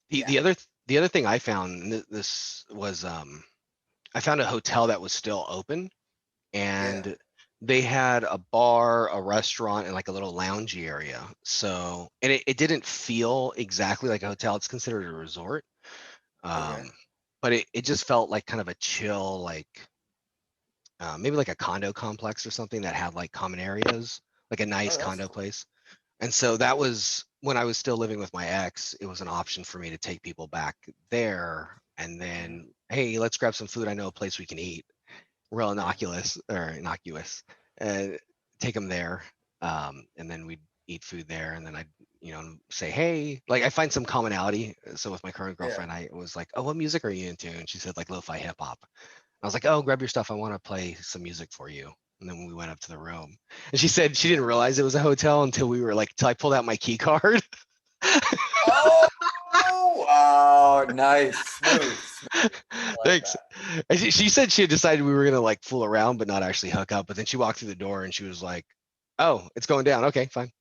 the yeah. the other the other thing I found, and this was I found a hotel that was still open, Yeah. and they had a bar, a restaurant, and like a little loungy area. So, and it didn't feel exactly like a hotel. It's considered a resort. Okay. But it just felt like kind of a chill, like maybe like a condo complex or something that had like common areas, like a Oh, nice that's condo cool. place. And so that was when I was still living with my ex, it was an option for me to take people back there. And Mm-hmm. then, hey, let's grab some food. I know a place we can eat real Yeah. innocuous, and take them there. And then we'd eat food there, and then I'd say, hey, like I find some commonality. So with my current Yeah. girlfriend, I was like, oh, what music are you into? And she said like lo-fi hip hop. I was like, oh, grab your stuff, I want to play some music for you. And then we went up to the room, and she said she didn't realize it was a hotel until we were like, till I pulled out my key card. Oh, wow. Nice. Smooth. I like Thanks. that. And she said she had decided we were gonna like fool around but not actually hook up. But then she walked through the door and she was like, "Oh, it's going down. Okay, fine.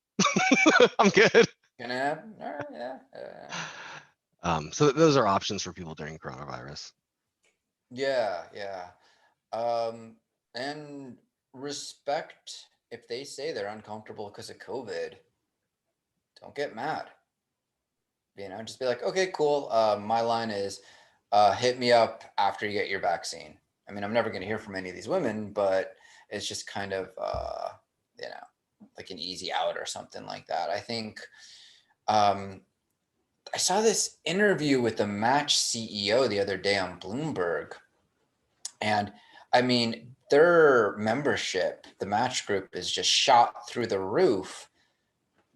I'm good." Gonna happen. All right, yeah. So those are options for people during coronavirus. Yeah. And respect if they say they're uncomfortable because of COVID, don't get mad. Just be like, okay, cool. My line is hit me up after you get your vaccine. I mean, I'm never going to hear from any of these women, but it's just kind of, like an easy out or something like that. I think um, I saw this interview with the Match CEO the other day on Bloomberg. And I mean, their membership, the Match group, is just shot through the roof,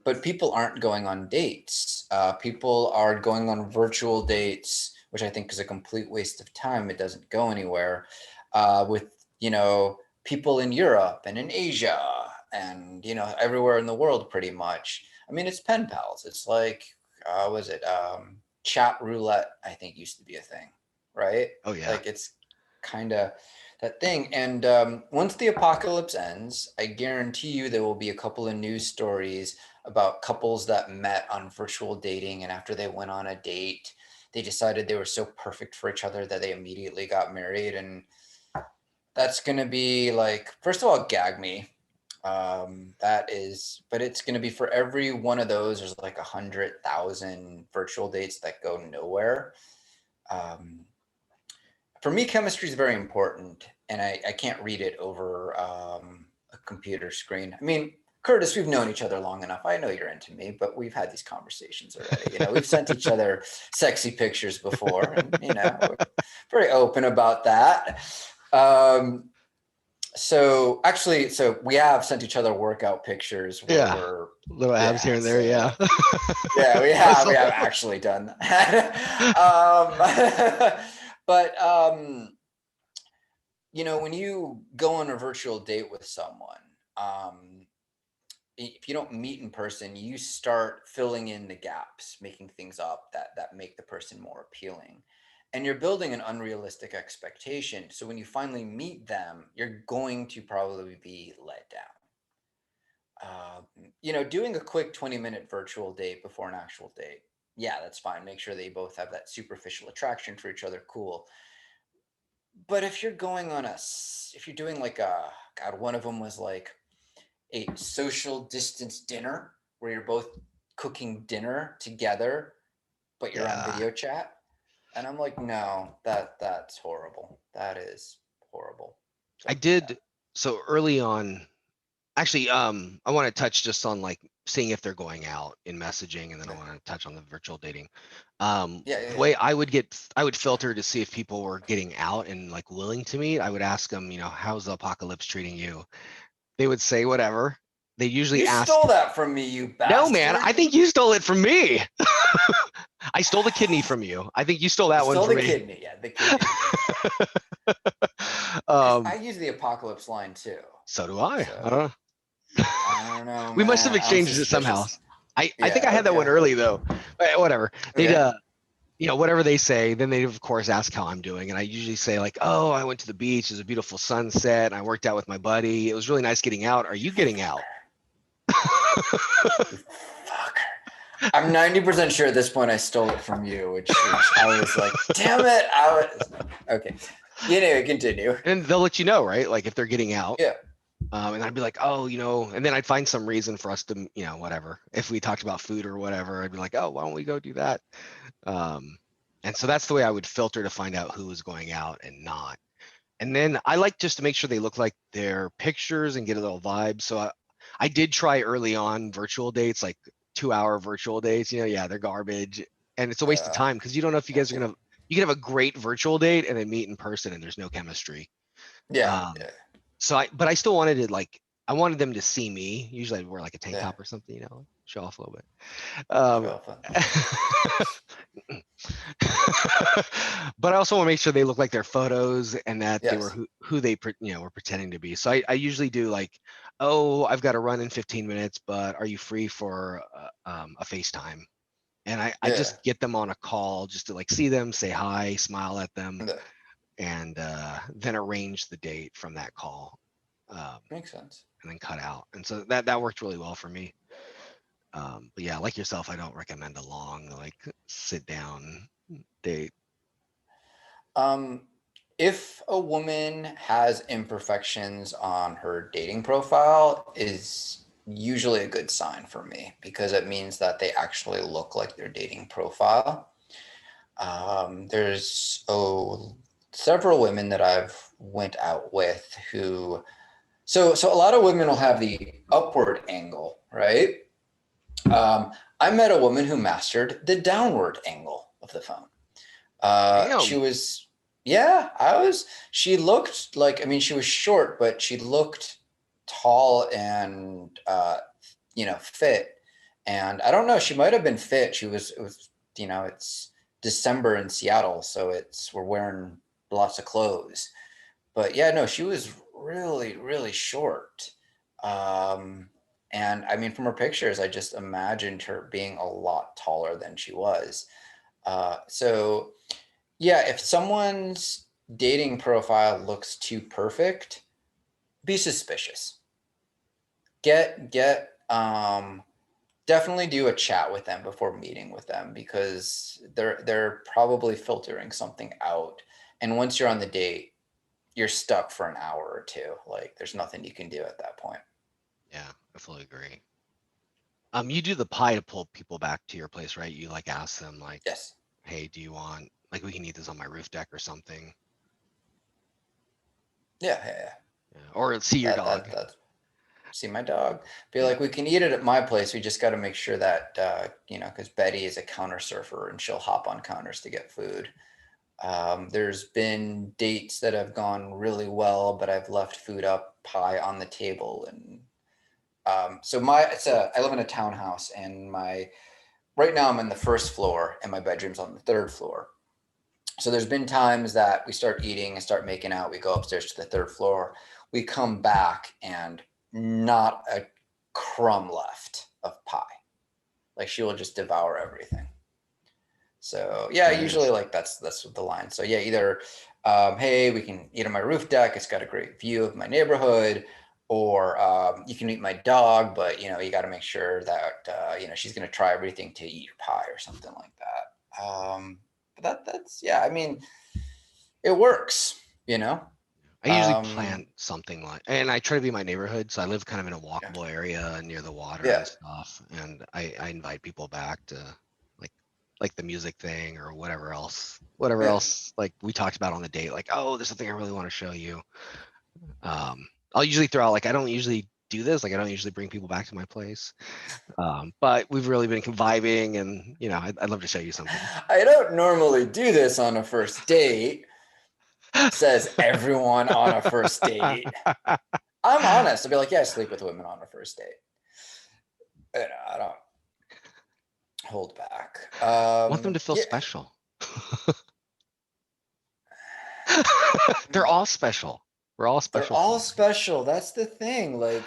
but people aren't going on dates. People are going on virtual dates, which I think is a complete waste of time. It doesn't go anywhere. With people in Europe and in Asia and everywhere in the world, pretty much. I mean, it's pen pals. It's like, was it chat roulette? I think used to be a thing, right? Oh yeah. Like it's kind of that thing. And once the apocalypse ends, I guarantee you there will be a couple of news stories about couples that met on virtual dating, and after they went on a date, they decided they were so perfect for each other that they immediately got married. And that's going to be like, first of all, gag me. But it's going to be for every one of those, there's like 100,000 virtual dates that go nowhere. Um, for me, chemistry is very important, and I can't read it over a computer screen. I mean, Curtis, we've known each other long enough. I know you're into me, but we've had these conversations already. We've sent each other sexy pictures before, and we're very open about that. Um, So actually, so we have sent each other workout pictures where Yeah, we're, little abs here yeah, and there. Yeah. so yeah, we have Muscle. actually done that. But when you go on a virtual date with someone, um, if you don't meet in person, you start filling in the gaps, making things up that make the person more appealing. And you're building an unrealistic expectation. So when you finally meet them, you're going to probably be let down. Doing a quick 20-minute virtual date before an actual date, yeah, that's fine. Make sure they both have that superficial attraction for each other. Cool. But if you're doing like God, one of them was like a social distance dinner where you're both cooking dinner together, but you're on Yeah. video chat. And I'm like, no, that's horrible. That is horrible. I Don't do that. did. So early on, actually, I want to touch just on like seeing if they're going out in messaging, and then I Yeah, want to touch on the virtual dating. yeah, yeah, The yeah. way I would filter to see if people were getting out and like willing to meet. I would ask them, how's the apocalypse treating you? They would say whatever. They usually You ask, stole that from me, you no, man, I bastard. think you stole it from me. I stole the kidney from you. I think you stole You that one stole from the me. kidney. Yeah, the kidney. I um, use the apocalypse line too. so do I. I So don't know. I don't know, We must have man. I'm exchanged it somehow. suspicious. I think I Yeah, had that one okay. early though. But whatever. They'd Okay. whatever they say, then they of course ask how I'm doing. And I usually say like, oh, I went to the beach, there's a beautiful sunset, and I worked out with my buddy. It was really nice getting out. Are you getting out? Fucker. You fucker. I'm 90% sure at this point I stole it from you, which I was like, damn it. Okay. Continue. And they'll let you know, right? Like if they're getting out. Yeah. And I'd be like, oh, and then I'd find some reason for us to, whatever. If we talked about food or whatever, I'd be like, oh, why don't we go do that? Um, and so that's the way I would filter to find out who was going out and not. And then I like just to make sure they look like their pictures and get a little vibe. So I did try early on virtual dates, like 2-hour virtual dates. Yeah, they're garbage. And it's a waste of Uh, time because you don't know if you guys are you can have a great virtual date and then meet in person and there's no chemistry. yeah. Um, Yeah. but I still wanted to I wanted them to see me. Usually I'd wear like a tank Yeah. top or something, show off a little bit. Um, Show up. but I also want to make sure they look like their photos and that they were Yes. who they were pretending to be. So I usually do like, oh, I've got to run in 15 minutes, but are you free for a FaceTime? And I Yeah. just get them on a call just to like see them, say hi, smile at them, Yeah. and then arrange the date from that call, Makes sense. and then cut out. And so that worked really well for me. But yeah, like yourself, I don't recommend a long like sit down date. Um, if a woman has imperfections on her dating profile, is usually a good sign for me because it means that they actually look like their dating profile. There's several women that I've went out with who so a lot of women will have the upward angle, right? I met a woman who mastered the downward angle of the phone. She Damn. was, yeah, she looked like, I mean, she was short, but she looked tall and, fit. And I don't know, she might have been fit. It was, it's December in Seattle, so we're wearing lots of clothes. But yeah, no, she was really, really short. Um, and I mean, from her pictures, I just imagined her being a lot taller than she was. So yeah, if someone's dating profile looks too perfect, be suspicious. Get definitely do a chat with them before meeting with them because they're probably filtering something out. And once you're on the date, you're stuck for an hour or two. Like there's nothing you can do at that point. Yeah, I fully agree. You do the pie to pull people back to your place, right? You like ask them like, Yes. hey, do you want like we can eat this on my roof deck or something? Yeah, yeah, yeah. Or see your dog. That's see my dog. Be Yeah. like, we can eat it at my place. We just got to make sure that because Betty is a counter surfer and she'll hop on counters to get food. There's been dates that have gone really well, but I've left food up high on the table. And I live in a townhouse, and right now I'm in the first floor and my bedroom's on the third floor. So there's been times that we start eating and start making out. We go upstairs to the third floor. We come back and not a crumb left of pie. Like, she will just devour everything. So yeah, usually Nice. like that's the line. So yeah, either hey, we can eat on my roof deck. It's got a great view of my neighborhood, or you can eat my dog, but you got to make sure that she's going to try everything to eat your pie or something like that. But that's yeah. I mean, it works. You know. I usually Um, plan something like, and I try to be in my neighborhood. So I live kind of in a yeah. walkable area near the water Yeah. and stuff. And I invite people back to like, like the music thing or whatever Yeah. else, like we talked about on the date, like, oh, there's something I really want to show you. I'll usually throw out, like, I don't usually do this. Like, I don't usually bring people back to my place. But we've really been vibing and, I'd love to show you something. I don't normally do this on a first date, says everyone on a first date. I'm honest. I'll be like, yeah, I sleep with women on a first date. I don't hold back. Want them to feel Yeah, special. They're all special. We're all they're special to all you. special. That's the thing. Like,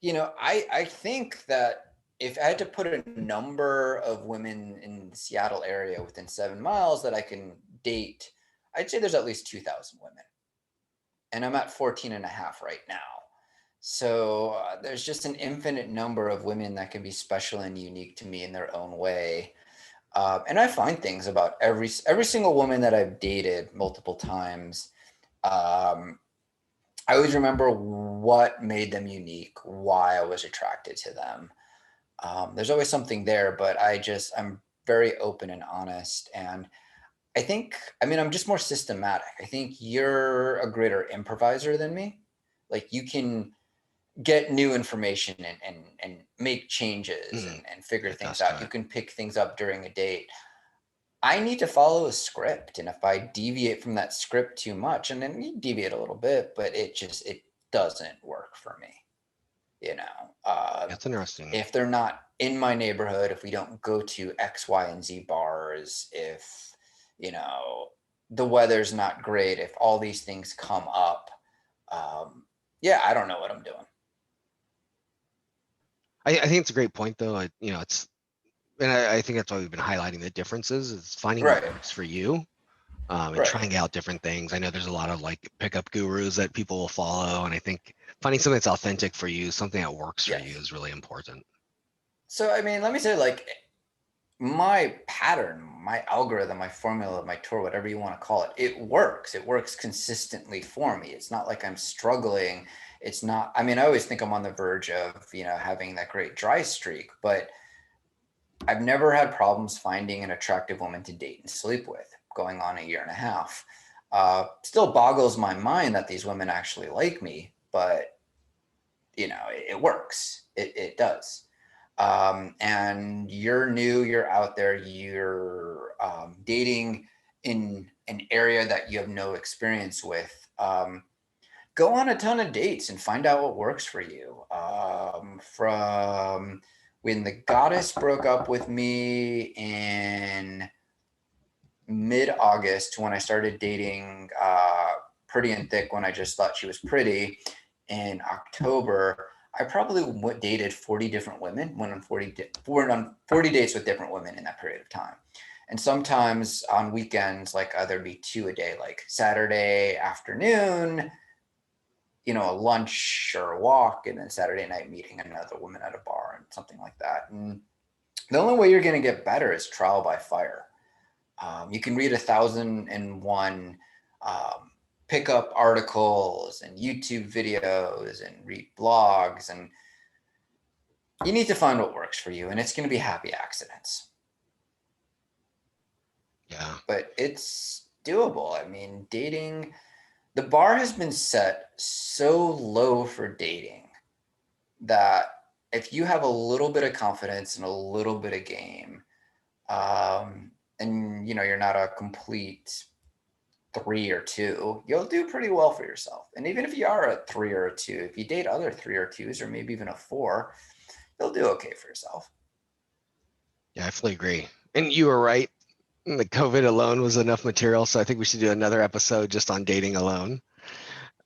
I think that if I had to put a number of women in the Seattle area within 7 miles that I can date, I'd say there's at least 2,000 women. And I'm at 14 and a half right now. So there's just an infinite number of women that can be special and unique to me in their own way. And I find things about every single woman that I've dated multiple times. Um, I always remember what made them unique, why I was attracted to them. There's always something there, but I'm very open and honest. And I mean, I'm just more systematic. I think you're a greater improviser than me. Like, you can get new information and make changes Mm, and figure things adjust out. to You it. can pick things up during a date. I need to follow a script. And if I deviate from that script too much, and then you deviate a little bit, but it doesn't work for me. You know, That's interesting. if they're not in my neighborhood, if we don't go to X, Y, and Z bars, if, you know, the weather's not great, if all these things come up, yeah, I don't know what I'm doing. I think it's a great point, though. And I think that's why we've been highlighting the differences. Is finding what Right. works for you, and Right. trying out different things. I know there's a lot of like pickup gurus that people will follow, and I think finding something that's authentic for you, something that works for you, Yes. is really important. So, I mean, let me say, like, my pattern, my algorithm, my formula, my tour, whatever you want to call it, it works. It works consistently for me. It's not like I'm struggling. It's not, I mean, I always think I'm on the verge of, having that great dry streak, but I've never had problems finding an attractive woman to date and sleep with, going on a year and a half. Still boggles my mind that these women actually like me, but it works. It does. And you're new, you're out there, you're dating in an area that you have no experience with. Go on a ton of dates and find out what works for you. From when the goddess broke up with me in mid-August to when I started dating Pretty and Thick, when I just thought she was pretty, in October, I probably dated 40 different women, went on 40 dates with different women in that period of time. And sometimes on weekends, like there'd be two a day, like Saturday afternoon, a lunch or a walk, and then Saturday night meeting another woman at a bar and something like that. And the only way you're going to get better is trial by fire. You can read 1,001 pick up articles and YouTube videos and read blogs, and you need to find what works for you, and it's going to be happy accidents. Yeah. But it's doable. I mean, the bar has been set so low for dating that if you have a little bit of confidence and a little bit of game, and you're not a complete 3 or 2, you'll do pretty well for yourself. And even if you are a 3 or a 2, if you date other 3 or 2s, or maybe even a 4, you'll do okay for yourself. Yeah, I fully agree. And you were right. The COVID alone was enough material, so I think we should do another episode just on dating alone.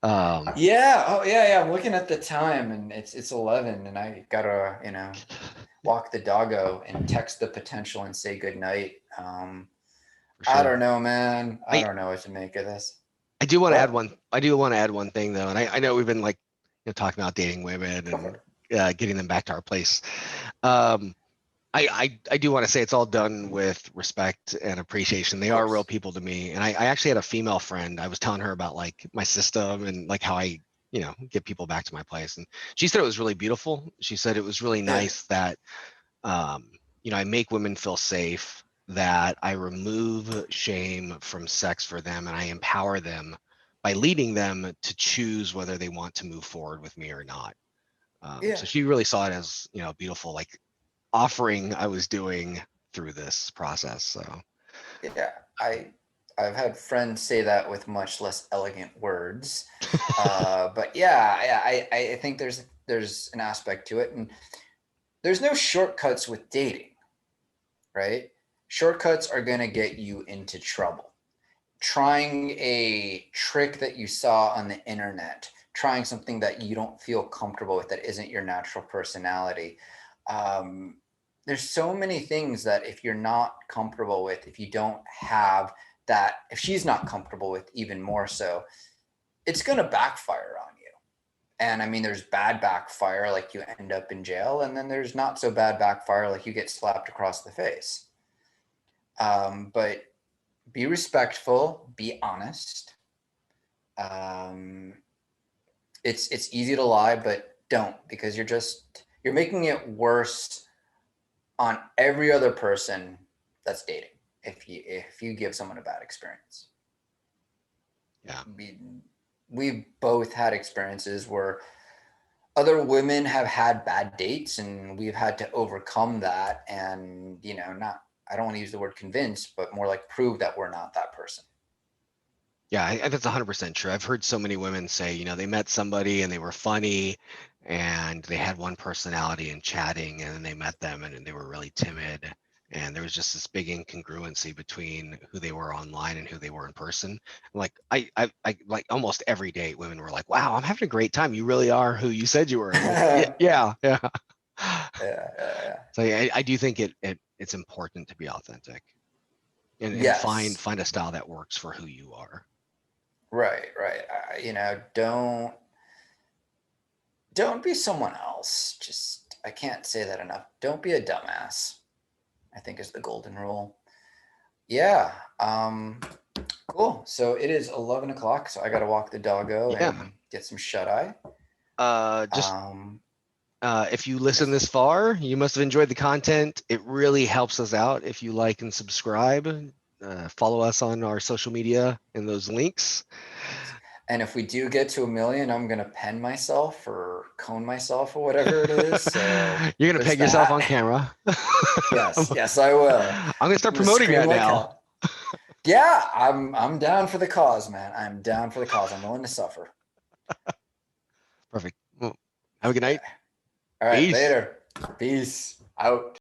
Yeah. Oh, yeah. I'm looking at the time, and it's 11, and I gotta, walk the doggo and text the potential and say goodnight. For I sure. don't know, man. I I don't know what to make of this. I do want to add What? one. I do want to add one thing though, and I know we've been like talking about dating women Go for and it. getting them back to our place. Um, I do want to say it's all done with respect and appreciation. They Of are real course. people to me. And I actually had a female friend. I was telling her about like my system and like how I, get people back to my place. And she said it was really beautiful. She said it was really Yeah. nice that, I make women feel safe, that I remove shame from sex for them, and I empower them by leading them to choose whether they want to move forward with me or not. Yeah. So she really saw it as, beautiful, like offering I was doing through this process. So Yeah. I've had friends say that with much less elegant words. But yeah, I think there's an aspect to it, and there's no shortcuts with dating, right? Shortcuts are going to get you into trouble. Trying a trick that you saw on the internet, trying something that you don't feel comfortable with, that isn't your natural personality. Um, there's so many things that if you're not comfortable with, if you don't have that, if she's not comfortable with, even more so, it's going to backfire on you. And I mean, there's bad backfire, like you end up in jail, and then there's not so bad backfire, like you get slapped across the face. But be respectful, be honest. Um, it's easy to lie, but don't, because you're making it worse on every other person that's dating if you give someone a bad experience. yeah, We've both had experiences where other women have had bad dates, and we've had to overcome that, and not, I don't want to use the word convince, but more like prove that we're not that person. yeah, that's 100% true. I've heard so many women say, they met somebody and they were funny and they had one personality in chatting, and then they met them and they were really timid. And there was just this big incongruency between who they were online and who they were in person. Like I like almost every day, women were like, "Wow, I'm having a great time. You really are who you said you were." I'm like, yeah, Yeah, yeah, yeah. yeah, yeah. So I do think it's important to be authentic and find Yes. find a style that works for who you are. Right, right. Don't be someone else. Just, I can't say that enough. Don't be a dumbass, I think, is the golden rule. Yeah. Cool. So it is 11 o'clock. So I got to walk the doggo Yeah. and get some shut eye. Just Um, if you listen yes. this far, you must have enjoyed the content. It really helps us out if you like and subscribe. Follow us on our social media and those links. Yes. And if we do get to 1 million, I'm going to pen myself or cone myself or whatever it is. So You're gonna there's peg yourself on that. camera. Yes. Yes, I will. I'm gonna start I'm going to promoting scream that like now. hell. Yeah, I'm down for the cause, man. I'm down for the cause. I'm willing to suffer. Perfect. Well, have a good night. All right, Peace. later. Peace out.